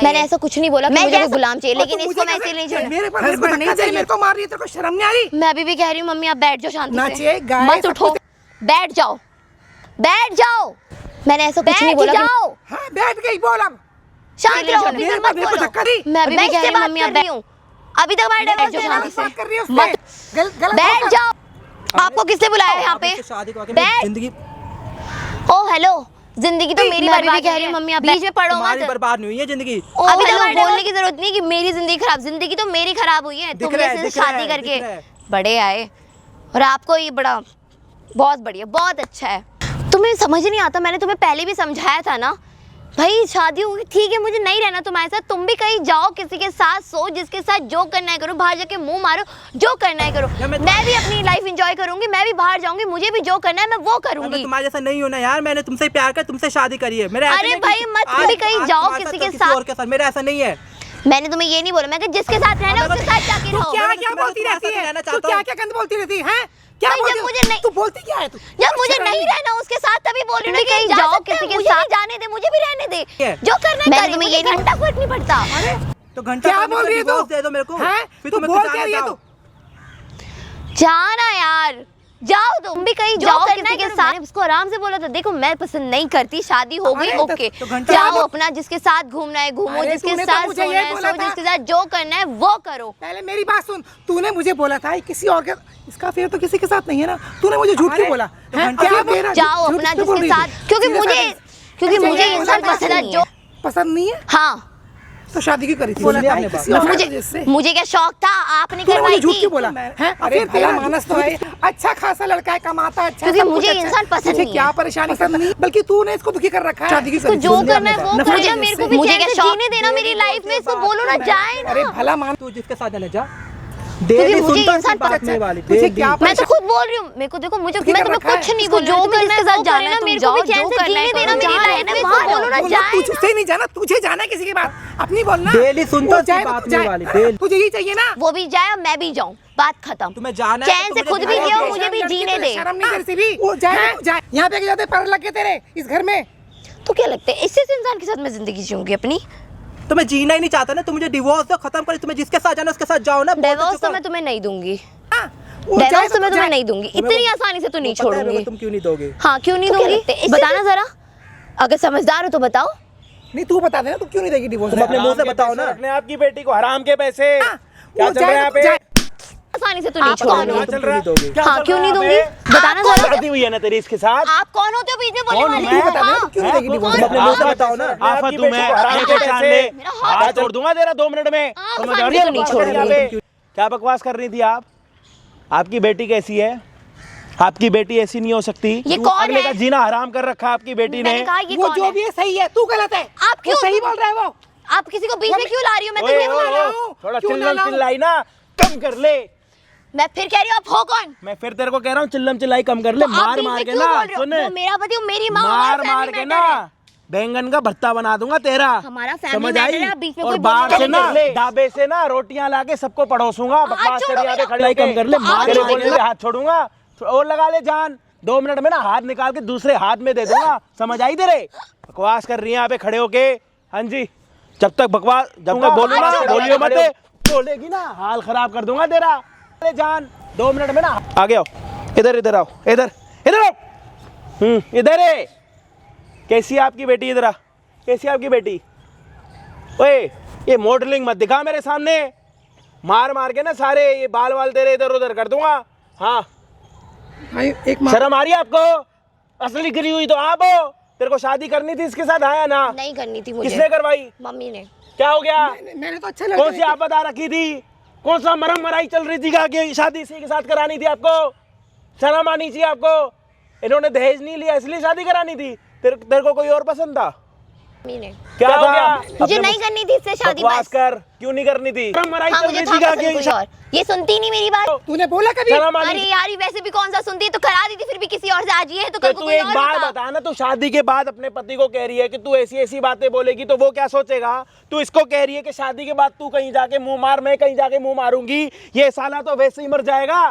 Speaker 1: मैंने ऐसा कुछ नहीं बोला कि
Speaker 2: मैं
Speaker 1: मुझे कोई
Speaker 2: जैसा-
Speaker 1: गुलाम चाहिए,
Speaker 2: और
Speaker 1: लेकिन
Speaker 2: तू
Speaker 1: इसको
Speaker 2: मुझे
Speaker 1: मैं
Speaker 2: कैसे-
Speaker 1: इसीलिए नहीं छोड़।
Speaker 2: मेरे पर हस्बैंड नहीं चाहिए, मेरे को मार रही है, तेरे को शर्म नहीं आ रही?
Speaker 1: मैं अभी भी कह रही हूँ मम्मी आप बैठ जाओ शांति
Speaker 2: नाचिए,
Speaker 1: से,
Speaker 2: गाए,
Speaker 1: मत
Speaker 2: सब
Speaker 1: उठो,
Speaker 2: कुछ-
Speaker 1: बैठ जाओ, बैठ जाओ। मैंने ऐसा कुछ नहीं बोला। जाओ
Speaker 2: हाँ बैठ गई, बोल अब।
Speaker 1: शांत रहो, अभी
Speaker 2: मेरे
Speaker 1: तक
Speaker 2: पर
Speaker 1: मत
Speaker 2: मेरे को
Speaker 1: बोलो।
Speaker 2: धक्का दी।
Speaker 1: मैं अभी भी कह रही हूँ मम्मी आप बैठ, अभी तक हमारे
Speaker 2: गलत
Speaker 1: बैठ जाओ शांति
Speaker 2: बात कर रही है
Speaker 1: से,
Speaker 2: उससे।
Speaker 1: मत
Speaker 2: गलत
Speaker 1: बैठ
Speaker 2: बात-
Speaker 1: जाओ। आपको किसने बुलाया है यहाँ पे?
Speaker 3: आपसे शादी करके
Speaker 1: बैठ।
Speaker 3: मेरी जिंदगी
Speaker 1: ओ हेलो, जिंदगी तो मेरी
Speaker 2: मैं
Speaker 1: बर्बाद कह रही हूँ मम्मी आप बीच में पढ़ो
Speaker 3: तुम्हारी
Speaker 1: मत।
Speaker 3: बर्बाद नहीं हुई है जिंदगी।
Speaker 1: अभी तक बोलने की जरूरत नहीं कि मेरी जिंदगी खराब, जिंदगी तो मेरी खराब हुई है
Speaker 3: दिख
Speaker 1: तुम
Speaker 3: रहा है,
Speaker 1: जैसे
Speaker 3: दिख रहा
Speaker 1: शादी
Speaker 3: है,
Speaker 1: करके
Speaker 3: दिख रहा है।
Speaker 1: बड़े आए, और आपको ये बड़ा बहुत बढ़िया, बहुत अच्छा है। तुम्हें समझ नहीं आता, मैंने तुम्हें पहले भी समझाया था ना भाई, शादी होगी ठीक है, मुझे नहीं रहना तुम्हारे साथ, तुम भी कहीं जाओ किसी के साथ, सो जिसके साथ जो करना है करो, बाहर जाके मुंह मारो, जो करना है करो। मैं भी अपनी लाइफ एंजॉय करूंगी, मैं भी बाहर जाऊंगी, मुझे भी जो करना है मैं वो
Speaker 3: मैं
Speaker 1: करूंगी।
Speaker 3: तुम्हारे जैसा नहीं होना यार, मैंने तुमसे प्यार कर तुमसे शादी करी है। मेरा ऐसा
Speaker 1: अरे
Speaker 3: नहीं
Speaker 1: भाई,
Speaker 3: कि
Speaker 1: मत
Speaker 3: आज-
Speaker 1: कभी कहीं
Speaker 3: आज
Speaker 1: जाओ
Speaker 3: तुम्हारे
Speaker 1: किसी
Speaker 3: तो
Speaker 1: के साथ।
Speaker 3: और के साथ, मेरा ऐसा नहीं है।
Speaker 1: मैंने तुम्हें ये नहीं बोला, मैं जिसके साथ रहना है उसके साथ जाके रहो।
Speaker 2: क्या
Speaker 3: मैं
Speaker 2: क्या
Speaker 3: तो
Speaker 2: बोलती
Speaker 3: तुम्हारे
Speaker 2: रहती
Speaker 3: साथ
Speaker 2: है?
Speaker 3: रहना
Speaker 2: तू
Speaker 3: चाहता
Speaker 2: क्या
Speaker 3: हूँ।
Speaker 2: क्या गंद बोलती रहती है? क्या
Speaker 1: भाई,
Speaker 2: बोलती
Speaker 1: जब
Speaker 2: है?
Speaker 1: मुझे नहीं-
Speaker 2: तू बोलती क्या है तू?
Speaker 1: जब मुझे
Speaker 2: शर्म
Speaker 1: नहीं रहना उसके साथ तभी बोल रही हूँ कि
Speaker 2: नहीं,
Speaker 1: जाओ
Speaker 2: जा
Speaker 1: किसी
Speaker 2: सकते
Speaker 1: के
Speaker 2: हैं,
Speaker 1: मुझे भी जाने दे, मुझे भी रहने दे, जो करना है मैंने तुम्हें ये नहीं घंटा फर्क नहीं पड़ता।
Speaker 2: अरे
Speaker 3: तो घंटा
Speaker 2: क्या
Speaker 3: खाने
Speaker 2: बोल
Speaker 3: का
Speaker 2: रही है तू?
Speaker 3: divorce दे दो मेरे को,
Speaker 2: हैं?
Speaker 3: फिर
Speaker 2: तू
Speaker 3: तुम्हें
Speaker 2: बोल
Speaker 3: कुछ
Speaker 2: क्या रही है
Speaker 3: जाने
Speaker 2: तू?
Speaker 1: जाना यार, जाओ तुम भी कहीं जाओ किसी के साथ। उसको आराम से बोला था, देखो मैं पसंद नहीं करती, शादी हो गई
Speaker 2: अरे,
Speaker 1: ओके,
Speaker 3: तो घंटा
Speaker 1: जाओ
Speaker 3: बोल-
Speaker 1: अपना जिसके साथ घूमना है घूमो,
Speaker 2: अरे,
Speaker 1: जिसके
Speaker 2: तूने तो
Speaker 1: साथ
Speaker 2: मुझे
Speaker 1: सोना
Speaker 2: ये
Speaker 1: है
Speaker 2: बोला
Speaker 1: सो,
Speaker 2: था।
Speaker 1: जिसके साथ जो करना है वो करो।
Speaker 2: पहले मेरी बात सुन, तूने मुझे बोला था किसी और के, इसका फेर तो किसी के साथ नहीं है ना, तूने मुझे झूठ क्यों बोला?
Speaker 3: तो
Speaker 2: हैं?
Speaker 3: घंटा
Speaker 2: क्या
Speaker 3: बोल-
Speaker 2: मेरा
Speaker 1: जाओ
Speaker 2: झूठ
Speaker 1: अपना
Speaker 2: क्यों बोल
Speaker 1: जिसके
Speaker 2: रही है
Speaker 1: साथ,
Speaker 2: तू?
Speaker 1: क्योंकि
Speaker 2: सीधे
Speaker 1: मुझे
Speaker 2: साधे।
Speaker 1: क्योंकि
Speaker 2: मुझे
Speaker 1: मुझे
Speaker 2: ये
Speaker 1: इंसान
Speaker 2: बोला था
Speaker 1: पसंद नहीं है।
Speaker 2: पसंद नहीं है
Speaker 1: हाँ,
Speaker 2: तो शादी क्यों करी थी?
Speaker 3: बोल दिया
Speaker 2: भाई,
Speaker 3: आपने
Speaker 2: किसी
Speaker 3: बात।
Speaker 2: और
Speaker 1: मुझे
Speaker 2: की वजह से।
Speaker 1: मुझे क्या शौक था, आप नहीं
Speaker 2: तूने मुझे
Speaker 1: करवाई
Speaker 2: झूठ
Speaker 1: थी।
Speaker 2: क्यों बोला? हैं? अरे भला मानस तो है, अच्छा खासा लड़का है, कमाता अच्छा,
Speaker 1: क्योंकि
Speaker 2: सब कुछ
Speaker 1: मुझे
Speaker 2: अच्छा है।
Speaker 1: इंसान पसंद
Speaker 2: तुझे
Speaker 1: नहीं
Speaker 2: क्या
Speaker 1: है।
Speaker 2: परेशानी पसंद नहीं, बल्कि तूने इसको दुखी कर रखा है। शादी क्यों
Speaker 1: तो
Speaker 2: करी?
Speaker 1: जो
Speaker 2: सुन लिया
Speaker 1: करना है
Speaker 2: आपने
Speaker 1: वो
Speaker 2: बात।
Speaker 1: करो,
Speaker 2: नफरत
Speaker 1: मेरे को
Speaker 2: है
Speaker 1: भी
Speaker 2: इससे।
Speaker 1: चैन से जीने देना मेरी लाइफ में, इसको बोलो ना जाए ना।
Speaker 2: अरे भला मान,
Speaker 3: तू जिसके साथ जाने जा,
Speaker 1: क्योंकि
Speaker 3: डेली
Speaker 1: मुझे
Speaker 3: सुनता
Speaker 1: इंसान
Speaker 3: हूँ बात
Speaker 1: पसंद
Speaker 3: मेरे वाली,
Speaker 2: तुझे
Speaker 3: डेली।
Speaker 2: क्या
Speaker 1: मैं तो खुद बोल रही हूँ, मेरे को देखो, मुझे
Speaker 2: दुखी
Speaker 1: मैं
Speaker 2: कर
Speaker 1: तुम्हें
Speaker 2: रखा है।
Speaker 1: कुछ नहीं
Speaker 2: इसको
Speaker 1: बोल रही
Speaker 2: जो
Speaker 1: हूँ,
Speaker 2: भी
Speaker 1: जिसके साथ जाना है
Speaker 2: तुम
Speaker 1: मेरे को भी चैन से जीने देना मेरी लाइफ में, इसको बोलो ना जाए ना।
Speaker 2: तुझसे नहीं जाना, तुझे जाना है किसी की बात, अपनी बोलना।
Speaker 3: डेली सुनता
Speaker 2: वो
Speaker 3: हूँ
Speaker 2: जाए
Speaker 3: बात
Speaker 2: तो
Speaker 3: मेरे
Speaker 2: जाए।
Speaker 3: वाली, डेली।
Speaker 2: तुझे यही चाहिए ना?
Speaker 1: वो भी जाए और मैं भी जाऊँ, बात खत्म।
Speaker 3: तुम्हें जाना है
Speaker 1: चैन
Speaker 3: तो
Speaker 1: से
Speaker 3: मुझे
Speaker 1: खुद भी
Speaker 3: जाना
Speaker 1: जियो,
Speaker 3: है।
Speaker 1: मुझे भी जीने दे।
Speaker 2: शर्म नहीं करती भी? वो जाए तो जाए, यहाँ पे जाते पर लग के तेरे इस घर में।
Speaker 1: तो क्या लगता है इससे इंसान के साथ मैं जिंदगी जीऊंगी अपनी?
Speaker 3: तो मैं जीना ही नहीं चाहता ना, तुम मुझे डिवोर्स दो, खत्म कर, तुम्हें जिसके साथ जाना उसके साथ जाओ ना।
Speaker 1: डिवोर्स तो मैं तुम्हें नहीं दूंगी,
Speaker 2: हाँ, वो जाए
Speaker 1: डिवोर्स तो मैं
Speaker 2: जाए।
Speaker 1: तुम्हें नहीं दूंगी, इतनी आसानी से तो नहीं
Speaker 3: वो पता है मेरे को,
Speaker 1: छोड़ूंगी।
Speaker 3: तुम क्यों नहीं दोगे?
Speaker 1: हाँ क्यों नहीं दूंगी, बताना जरा, अगर समझदार हो तो बताओ।
Speaker 2: नहीं तू बता देना, तू क्यों नहीं देगी डिवोर्स?
Speaker 3: तुम अपने मुंह से बताओ ना।
Speaker 4: अपने आपकी बेटी को हराम के पैसे क्या
Speaker 2: वो
Speaker 4: चल रहा है
Speaker 2: जाए
Speaker 4: यहाँ
Speaker 2: तो
Speaker 4: पे?
Speaker 2: जाए।
Speaker 1: आसानी से तो नहीं
Speaker 3: आप कौन
Speaker 1: छोड़ूंगी।
Speaker 3: हो?
Speaker 4: क्या चल रहा है?
Speaker 3: तुम क्यों नहीं दोगे?
Speaker 4: क्या
Speaker 1: हाँ
Speaker 4: चल
Speaker 1: क्यों
Speaker 4: रहा
Speaker 1: नहीं
Speaker 4: है
Speaker 1: दूंगी,
Speaker 4: यहाँ पे?
Speaker 1: बताना जरा।
Speaker 4: शादी हुई है ना तेरी इसके साथ?
Speaker 1: आप कौन होते हो बीच में बोलने
Speaker 4: कौन
Speaker 1: वाले?
Speaker 4: मैं?
Speaker 2: तू बता देना,
Speaker 1: हाँ।
Speaker 2: तू क्यों नहीं देगी डिवोर्स?
Speaker 3: तुम अपने मुंह से बताओ ना।
Speaker 4: आफत हूँ मैं, हराम के पैसे
Speaker 1: मेरा हाथ
Speaker 4: हाथ तोड़ दूंगा तेरा 2 मिनट में।
Speaker 1: हाँ,
Speaker 4: समझ
Speaker 1: आसानी
Speaker 4: आ रही
Speaker 1: से
Speaker 4: है
Speaker 1: तो नहीं
Speaker 4: बकवास
Speaker 1: छोड़ूंगी।
Speaker 4: यहाँ पे? क्या बकवास कर रही थी आप? आपकी बेटी कैसी है? आपकी बेटी ऐसी नहीं हो सकती।
Speaker 1: ये कौन
Speaker 4: अगले
Speaker 1: है?
Speaker 4: का जीना हराम कर रखा है आपकी बेटी ने।
Speaker 1: मैंने कहा ये
Speaker 2: वो
Speaker 1: कौन
Speaker 2: जो
Speaker 1: है?
Speaker 2: भी है सही है, तू गलत है।
Speaker 1: आप क्यों?
Speaker 2: वो सही बोल रहा है वो।
Speaker 1: आप किसी को बीच में क्यों ला रही हो? मैं तो
Speaker 4: ओए,
Speaker 1: ये बोल रहा हूँ।
Speaker 2: हूँ।
Speaker 4: थोड़ा
Speaker 2: क्यों
Speaker 4: चिल्लम
Speaker 2: ना लाऊं?
Speaker 4: चिल्लाई ना कम कर ले।
Speaker 1: मैं फिर कह रही हूँ, आप हो कौन?
Speaker 4: मैं फिर तेरे को कह रहा हूँ चिल्लम चिल्लाई कम कर ले।
Speaker 1: तो आप
Speaker 4: मार
Speaker 1: बीच
Speaker 4: मार
Speaker 1: में
Speaker 4: के
Speaker 1: क्यों
Speaker 4: ना
Speaker 1: बोल रहे हो?
Speaker 4: सुन,
Speaker 1: वो मेरा पति और मेरी माँ,
Speaker 4: मार
Speaker 1: हमारा
Speaker 4: मार
Speaker 1: family
Speaker 4: के
Speaker 1: matter
Speaker 4: ना बैंगन का भरता बना दूंगा तेरा।
Speaker 1: हमारा family
Speaker 4: समझ
Speaker 1: matter
Speaker 4: आई?
Speaker 1: है, बीच में
Speaker 4: और
Speaker 1: कोई
Speaker 4: बाहर
Speaker 1: बोलना
Speaker 4: से
Speaker 1: नहीं
Speaker 4: ना
Speaker 1: कर ले।
Speaker 4: ढाबे से ना रोटियां लाके सबको पड़ोसूंगा। बकवास
Speaker 1: छोड़ो
Speaker 4: कर यहाँ पे
Speaker 1: मेरा।
Speaker 4: खड़े कम कर ले।
Speaker 1: तो
Speaker 4: मार
Speaker 1: आप
Speaker 4: तेरे
Speaker 1: छोड़ो
Speaker 4: बोलने पे हाथ छोड़ूंगा और लगा ले जान। 2 मिनट में ना हाथ निकाल के दूसरे हाथ में दे दूंगा। समझ आई तेरे? बकवास कर रही है यहाँ पे खड़े होके। हाँ जी, जब तक बकवास जब तक बोलूँ ना बोलियो मत। बोलेगी ना हाल खराब कर दूंगा तेरा। ले जान 2 मिनट में ना आगे आओ। इधर इधर आओ। इधर इधर आओ। इधर है। कैसी है आपकी बेटी? इधर आ। कैसी है आपकी बेटी? ओए ये मॉडलिंग मत दिखा मेरे सामने। मार मार के ना सारे ये बाल वाल तेरे इधर उधर कर दूंगा। हाँ
Speaker 2: भाई एक माँ
Speaker 4: शर्म आ रही है आपको? असली गिरी हुई तो आप हो। तेरे को शादी करनी थी इसके साथ, आया ना?
Speaker 1: नहीं करनी थी मुझे।
Speaker 4: किसने करवाई?
Speaker 1: मम्मी ने।
Speaker 4: क्या हो गया?
Speaker 2: मैंने तो अच्छा
Speaker 4: कौन सी आपद आ रखी थी? कौन सा मरम मराई चल रही थी कि शादी इसी के साथ करानी थी आपको? शर्म आनी चाहिए आपको। इन्होंने दहेज नहीं लिया इसलिए शादी करानी थी। तेरे को कोई और पसंद था?
Speaker 1: मम्मी ने।
Speaker 4: क्या हो गया?
Speaker 1: मुझे
Speaker 4: अपने
Speaker 1: नहीं करनी थी इससे शादी।
Speaker 4: बकवास
Speaker 1: बस
Speaker 4: कर। क्यों नहीं करनी थी? मरम मराई
Speaker 1: हाँ,
Speaker 4: चल
Speaker 1: मुझे
Speaker 4: रही
Speaker 1: था
Speaker 4: थी
Speaker 1: पसंद
Speaker 4: कि
Speaker 1: कोई और। ये सुनती नहीं मेरी बात।
Speaker 2: तूने बोला कभी?
Speaker 4: शर्म आनी
Speaker 1: अरे यार, ये वैसे भी कौन सा सुनती है, तो करा दी थी फिर भी किसी और से। आज ये है तो कल
Speaker 4: तो
Speaker 1: को
Speaker 4: तू
Speaker 1: कोई
Speaker 4: एक
Speaker 1: और
Speaker 4: बात
Speaker 1: होता।
Speaker 4: बता ना, तू शादी के बाद अपने पति को कह रही है कि तू ऐसी ऐसी बातें बोलेगी तो वो क्या सोचेगा? तू इसको कह रही है कि शादी के बाद तू कहीं जाके मुंह मार, मैं कहीं जाके मुंह मारूंगी। ये साला तो वैसे ही मर जाएगा।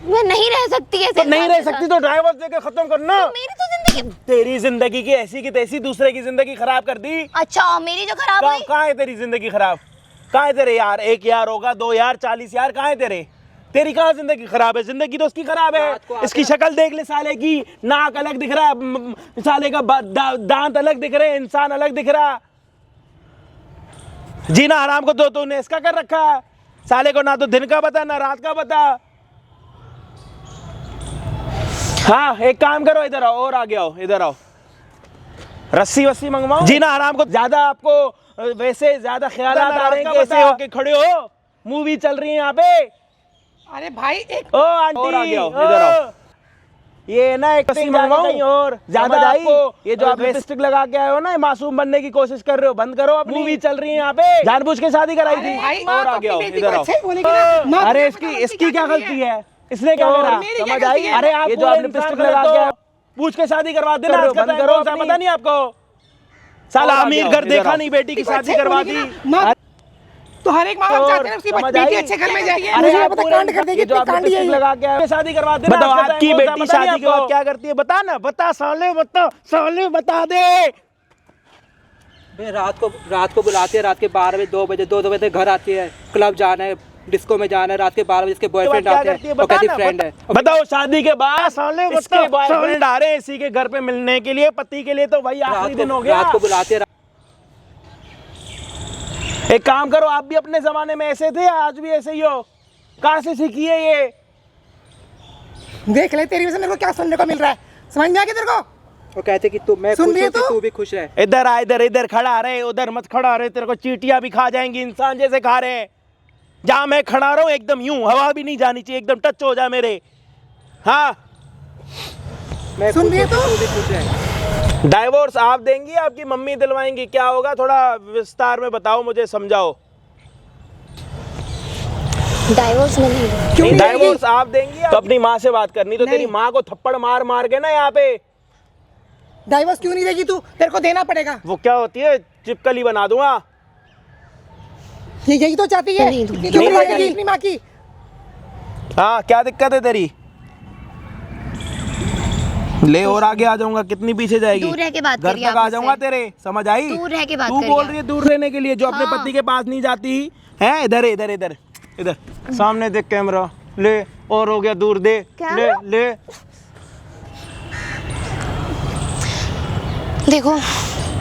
Speaker 1: मैं नहीं रह सकती ऐसे।
Speaker 4: तो नहीं रह
Speaker 1: इंसान के
Speaker 4: सकती तो ड्राइवर देके खत्म करना।
Speaker 1: साथ। मेरी तो जिंदगी।
Speaker 4: तेरी जिंदगी की ऐसी की तैसी दूसरे की जिंदगी खराब कर दी।
Speaker 1: अच्छा, मेरी जो खराब हुई।
Speaker 4: कहाँ है तेरी जिंदगी खराब? कहाँ है तेरे यार? 1 यार होगा, 2 यार, 40 यार, कहाँ है तेरे? तेरी कहाँ जिंदगी खराब है? जिंदगी तो उसकी खराब है। इसकी शक्ल देख ले साले की। नाक अलग दिख रहा है, साले का दांत अलग दिख रहे हैं, इंसान अलग दिख रहा। जीना हराम को तो तूने इसका कर रखा है। साले को ना तो दिन का पता ना रात का पता। हाँ एक काम करो, इधर आओ और आगे आओ। इधर आओ, रस्सी वस्सी मंगवाओ। जीना हराम को ज्यादा आपको वैसे ज्यादा ख्याल आ रहे हैं। कैसे होके खड़े हो? मूवी चल रही है यहाँ पे।
Speaker 2: अरे भाई एक
Speaker 4: ओ आंटी और आगे आओ, इधर आओ। ये ना एक रस्सी मंगवाओ कहीं और। ज्यादा आपको ये जो आप लिपस्टिक लगा के आए हो ना, मासूम बनने की कोशिश कर रहे हो, बंद करो। अपनी मूवी चल रही है यहाँ पे। जानबूझ के शादी कराई थी।
Speaker 2: भाई
Speaker 4: और आगे आओ, इधर आओ।
Speaker 2: बोलेगी ना, माँ
Speaker 4: अरे
Speaker 2: तुझे
Speaker 4: इसकी
Speaker 2: पता
Speaker 4: इसकी क्या
Speaker 2: गलती
Speaker 4: गलती है? इसने क्या करा?
Speaker 2: मेरी क्या
Speaker 4: समझ
Speaker 2: गलती
Speaker 4: आई?
Speaker 2: है?
Speaker 4: अरे आप ये जो आप लिपस्टिक लगा के पूछ के शादी करवा देना। बंद करो, पता नहीं आपको? साला अमीर घर देखा नहीं, बेटी की शादी करवा दी।
Speaker 2: माँ तो हर एक माँ बाप चाहते हैं उसकी बेटी अच्छे घर में जाए।
Speaker 4: अरे
Speaker 2: मुझे
Speaker 4: आप
Speaker 2: पता
Speaker 4: पूरे
Speaker 2: कांड कर देगी,
Speaker 4: जो आप
Speaker 2: कांड ही है
Speaker 4: लिपस्टिक
Speaker 2: ये।
Speaker 4: लगा के आए, शादी करवा देना। बताओ आपकी बेटी शादी के बाद क्या करती है? बता ना, बता साले, बता साले, बता दे।
Speaker 3: भाई रात को बुलाती है, रात के 12 बजे 2 बजे 2 बजे घर आती है। क्लब जाना है, डिस्को में जाना है, रात के 12 बजे इसके बॉयफ्रेंड आते हैं और कहती फ्रेंड है।
Speaker 4: बताओ शादी के बाद साले इसके बॉयफ्रेंड आ रहे हैं इसी के घर पे मिलने के लिए। पति के लिए तो वही आखिरी दिन हो गया।
Speaker 3: रात को बुलाती है।
Speaker 4: एक काम करो, आप भी अपने जमाने में ऐसे थे, आज भी ऐसे ही हो? कहाँ से सीखी है ये?
Speaker 2: देख ले तेरी वजह से मेरे को क्या सुनने को मिल रहा है। समझ में आ गया तेरे को?
Speaker 3: वो कहते कि मैं
Speaker 2: सुन
Speaker 3: खुश
Speaker 2: रही
Speaker 3: हूँ
Speaker 2: है
Speaker 3: कि
Speaker 2: तू?
Speaker 3: तू भी खुश है।
Speaker 4: इधर आ, इधर इधर खड़ा रहे, उधर मत खड़ा रहे। तेरे को चींटियां भी खा जाएंगी, इंसान जैसे खा रहे हैं। जहाँ मैं खड़ा रहा हूँ एकदम यूं, हवा भी नहीं जानी चाहिए, एकदम टच हो जाए मेरे। हाँ
Speaker 3: मैं
Speaker 2: सुन
Speaker 3: खुश
Speaker 2: रही है
Speaker 3: हूँ कि
Speaker 2: तू?
Speaker 3: तू भी खुश है।
Speaker 4: डाइवोर्स आप देंगी, आपकी मम्मी दिलवाएंगी? क्या होगा? थोड़ा विस्तार में बताओ, मुझे समझाओ।
Speaker 1: डाइवोर्स में नहीं।
Speaker 2: क्यों नहीं
Speaker 4: डाइवोर्स
Speaker 2: देगी?
Speaker 4: आप देंगी? तो अपनी माँ से बात करनी तो तेरी
Speaker 2: नहीं।
Speaker 4: माँ को थप्पड़ मार मार के ना यहाँ पे।
Speaker 2: डाइवोर्स क्यों नहीं देगी तू? तेरे को देना पड़ेगा।
Speaker 4: वो क्या होती है, चिपकली बना दूंगा।
Speaker 2: ये यही तो चाहती है।
Speaker 1: नहीं दूंगी।
Speaker 2: क्यों
Speaker 4: नहीं
Speaker 2: नहीं
Speaker 4: देगी।
Speaker 2: देगी अपनी माँ की?
Speaker 4: हाँ क्या दिक्कत है तेरी? ले और आगे आ जाऊंगा। कितनी पीछे जाएगी?
Speaker 1: दूर रह के बात
Speaker 4: घर
Speaker 1: करिए
Speaker 4: तक
Speaker 1: आप
Speaker 4: आ जाऊंगा
Speaker 1: मुझसे।
Speaker 4: तेरे। समझ आई?
Speaker 1: दूर रह के बात
Speaker 4: तू
Speaker 1: करिए
Speaker 4: बोल
Speaker 1: आप।
Speaker 4: रही है दूर रहने के लिए, जो अपने
Speaker 1: हाँ।
Speaker 4: पति के पास नहीं जाती है। इधर इधर इधर इधर सामने देख कैमरा। ले और हो गया दूर, दे
Speaker 1: क्या?
Speaker 4: ले ले।
Speaker 1: देखो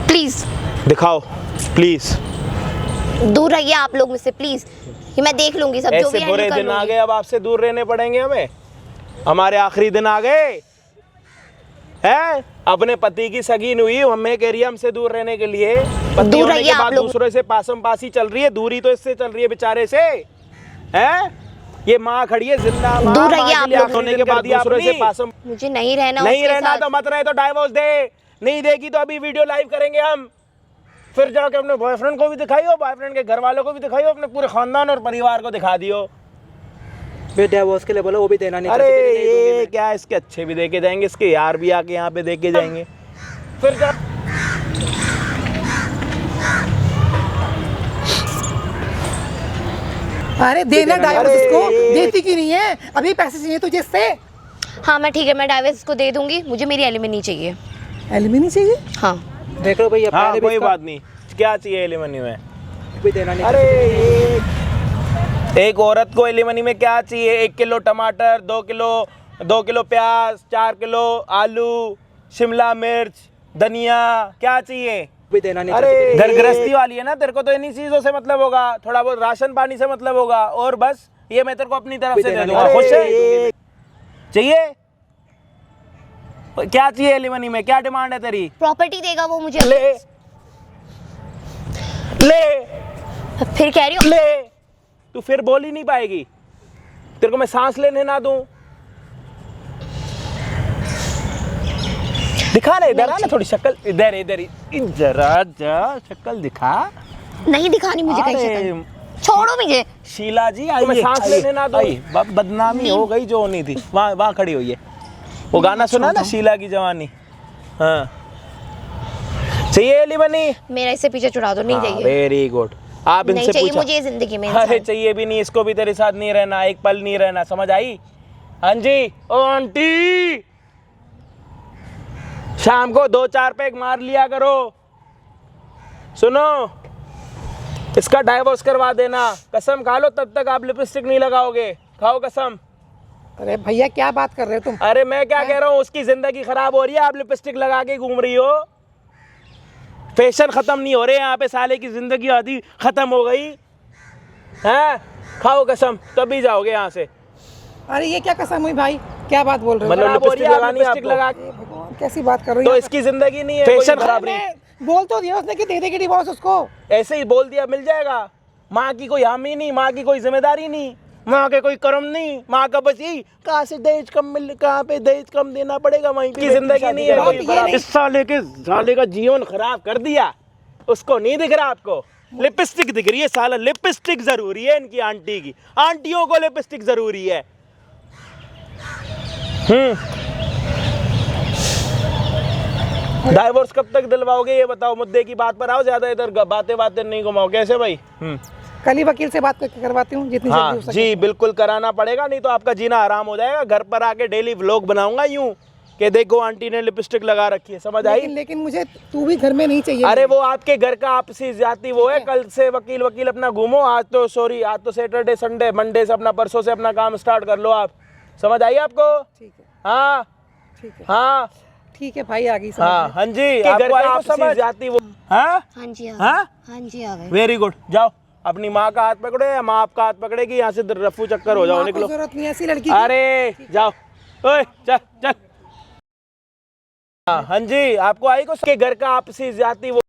Speaker 1: प्लीज
Speaker 4: दिखाओ प्लीज।
Speaker 1: दूर रहिए आप लोग मुझसे प्लीज। ये मैं देख लूंगी सब, जो भी
Speaker 4: ऐसे
Speaker 1: है
Speaker 4: बुरे
Speaker 1: handle कर
Speaker 4: दिन आ
Speaker 1: लूंगी।
Speaker 4: गए, अब आपसे दूर रहने पड़ेंगे हमें। हमारे आखिरी दिन आ गए हैं। अपने पति की सगीन हुई, हमें कह रही है हमसे दूर रहने के लिए। पति
Speaker 1: दूर
Speaker 4: होने
Speaker 1: रहिए
Speaker 4: के
Speaker 1: आप
Speaker 4: बाद
Speaker 1: लोग।
Speaker 4: दूसरों से पासम पासी चल रही है। दूरी तो इससे चल रही है बेचारे से। हैं ये माँ खड़ी है जिंदा माँ,
Speaker 1: दूर
Speaker 4: माँ
Speaker 1: रहिए
Speaker 4: के
Speaker 1: आप
Speaker 4: लिए
Speaker 1: लोग।
Speaker 4: आंख होने के बाद दूसरों से पास
Speaker 1: मुझे नहीं रहना
Speaker 4: नहीं
Speaker 1: उसके
Speaker 4: रहना
Speaker 1: साथ।
Speaker 4: तो मत रहे, तो डाइवोर्स दे। नहीं देगी तो अभी वीडियो लाइव करेंगे हम, फिर जाके अपने बॉयफ्रेंड को भी दिखाइयो, बॉयफ्रेंड के घर वालों को भी दिखाइयो, अपने पूरे खानदान और परिवार को दिखा दियो।
Speaker 3: फिर डिवोर्स के लिए बोलो, वो भी देना नहीं
Speaker 4: अरे
Speaker 3: चाहती, नहीं दूंगी
Speaker 4: ये
Speaker 3: मैं।
Speaker 4: क्या, इसके अच्छे भी देके जाएंगे, इसके यार भी आके यहाँ पे देके जाएंगे। फिर जा
Speaker 2: अरे देना डाइवोर्स
Speaker 4: अरे
Speaker 2: इसको,
Speaker 4: ये-
Speaker 2: देती क्यों नहीं है? अभी पैसे चाहिए तुझे इससे?
Speaker 1: हाँ मैं ठीक है, मैं डाइवोर्स को दे दूंगी, मुझे मेरी एलिमनी चाहिए।
Speaker 2: एलिमनी चाहिए?
Speaker 1: हाँ
Speaker 3: देख लो भैया,
Speaker 4: हाँ
Speaker 3: पहले भी
Speaker 4: कोई
Speaker 3: इसका
Speaker 4: बात नहीं, क्या चाहिए एलिमनी में?
Speaker 3: भी देना नहीं
Speaker 4: अरे
Speaker 3: चाहती।
Speaker 4: एक औरत को एलिमनी में क्या चाहिए? 1 किलो टमाटर, 2 किलो प्याज, 4 किलो आलू, शिमला मिर्च, धनिया, क्या चाहिए?
Speaker 3: भी देना नहीं
Speaker 4: अरे
Speaker 3: चाहती।
Speaker 4: घर गृहस्थी वाली है ना, तेरे को तो इन्हीं चीजों से मतलब होगा, थोड़ा बहुत राशन पानी से मतलब होगा, और बस ये मैं तेरे को अपनी तरफ से दे दूंगा।
Speaker 3: अरे
Speaker 4: खुश है? चाहिए? क्या चाहिए एलिमनी में, क्या डिमांड है तेरी?
Speaker 1: प्रॉपर्टी देगा वो मुझे।
Speaker 4: ले ले
Speaker 1: फिर कह रही हूँ
Speaker 4: ले, तू फिर बोल ही नहीं पाएगी, तेरे को मैं सांस लेने ना दूं। दिखा ना, इधर आ ना, थोड़ी शक्ल इधर इधर जरा जा शक्ल दिखा।
Speaker 1: नहीं दिखानी मुझे कहीं
Speaker 4: अरे,
Speaker 1: शक्ल। छोड़ो मुझे।
Speaker 4: शीला जी आई, मैं सांस लेने ना दूं, बदनामी हो गई जो होनी थी। वहाँ वहाँ खड़ी हुई है, वो गाना सुना ना, शीला की जवानी। हाँ चाहिए एलिमनी?
Speaker 1: मेरा इससे पीछे छुड़ा दो, नहीं चाहिए।
Speaker 4: वेरी गुड, आप
Speaker 1: नहीं
Speaker 4: इनसे
Speaker 1: चाहिए
Speaker 4: पूछो।
Speaker 1: मुझे जिंदगी में
Speaker 4: अरे
Speaker 1: इंसान।
Speaker 4: चाहिए भी नहीं, इसको भी तेरे साथ नहीं रहना, एक पल नहीं रहना, समझ आई? हाँ जी। ओ आंटी, शाम को 2-4 पैक मार लिया करो। सुनो, इसका डाइवोर्स करवा देना, कसम खा लो, तब तक आप लिपस्टिक नहीं लगाओगे, खाओ कसम।
Speaker 2: अरे भैया क्या बात कर रहे हो तुम?
Speaker 4: अरे मैं क्या कह रहा हूँ, उसकी जिंदगी खराब हो रही है, आप लिपस्टिक लगा के घूम रही हो। फैशन खत्म नहीं हो रहे यहाँ पे, साले की जिंदगी आधी खत्म हो गई है। खाओ कसम, तभी जाओगे यहाँ से।
Speaker 2: अरे ये क्या कसम हुई भाई, क्या बात बोल रहे हो?
Speaker 4: मतलब
Speaker 2: खराब हो रही
Speaker 4: लिपस्टिक
Speaker 2: है,
Speaker 4: लगानी है
Speaker 2: लिपस्टिक
Speaker 4: आपको?
Speaker 2: लगा के, भगवान कैसी बात कर रही
Speaker 4: तो
Speaker 2: हो?
Speaker 4: इसकी जिंदगी नहीं है, फैशन खराब नहीं।
Speaker 2: मैं बोल तो दिया उसने कि दे देगी डिवोर्स उसको।
Speaker 4: ऐसे ही बोल दिया मिल जाएगा। माँ की कोई हामी नहीं, माँ की कोई जिम्मेदारी नहीं, माँ के कोई कर्म नहीं, माँ का बस यही कहाँ से दहेज कम मिल, कहाँ पे दहेज कम देना पड़ेगा, वहीं की जिंदगी नहीं है
Speaker 2: बात
Speaker 4: कोई।
Speaker 2: ये नहीं।
Speaker 4: इस साले का जीवन खराब कर दिया, उसको नहीं दिख रहा आपको? लिपस्टिक दिख रही है, साला लिपस्टिक जरूरी है इनकी आंटी की, आंटियों को लिपस्टिक जरूरी है। डाइवोर्स कब तक दिलवाओगे ये बताओ, मुद्दे की बात पर आओ, ज्यादा इधर बातें नहीं घुमाओ। कैसे भाई?
Speaker 2: कल ही वकील से बात करके करवाती हूँ जितनी
Speaker 4: हाँ
Speaker 2: जल्दी हो सके।
Speaker 4: जी बिल्कुल कराना पड़ेगा, नहीं तो आपका जीना आराम हो जाएगा। घर पर आके डेली व्लॉग बनाऊंगा यूं कि देखो आंटी ने लिपस्टिक लगा रखी है, समझ आई?
Speaker 2: लेकिन मुझे तू भी घर में नहीं चाहिए।
Speaker 4: अरे वो आपके घर का आपसी जाती वो है। कल से वकील अपना घूमो, आज तो सैटरडे संडे, मंडे से अपना, परसों से अपना काम स्टार्ट कर लो आप, समझ आई आपको?
Speaker 2: ठीक है,
Speaker 4: हाँ
Speaker 2: ठीक है,
Speaker 4: हाँ
Speaker 2: ठीक है भाई, आ गई समझ
Speaker 4: हाँ
Speaker 2: में।
Speaker 4: हाँ जी, आपको आपसी जाती वो। हाँ
Speaker 1: हाँ जी आ
Speaker 4: हाँ?
Speaker 1: गए। हाँ जी आ गए।
Speaker 4: वेरी गुड, जाओ अपनी माँ का हाथ पकड़ो या माँ आपका हाथ पकड़ेगी, यहाँ से रफू चक्कर हो जाओ,
Speaker 2: माँ को
Speaker 4: निकलो।
Speaker 2: जरूरत नहीं है ऐसी लड़की की।
Speaker 4: अरे जाओ, ओए चल चल। हाँ जी, आपको आई को उसके घर का आपसी जाती वो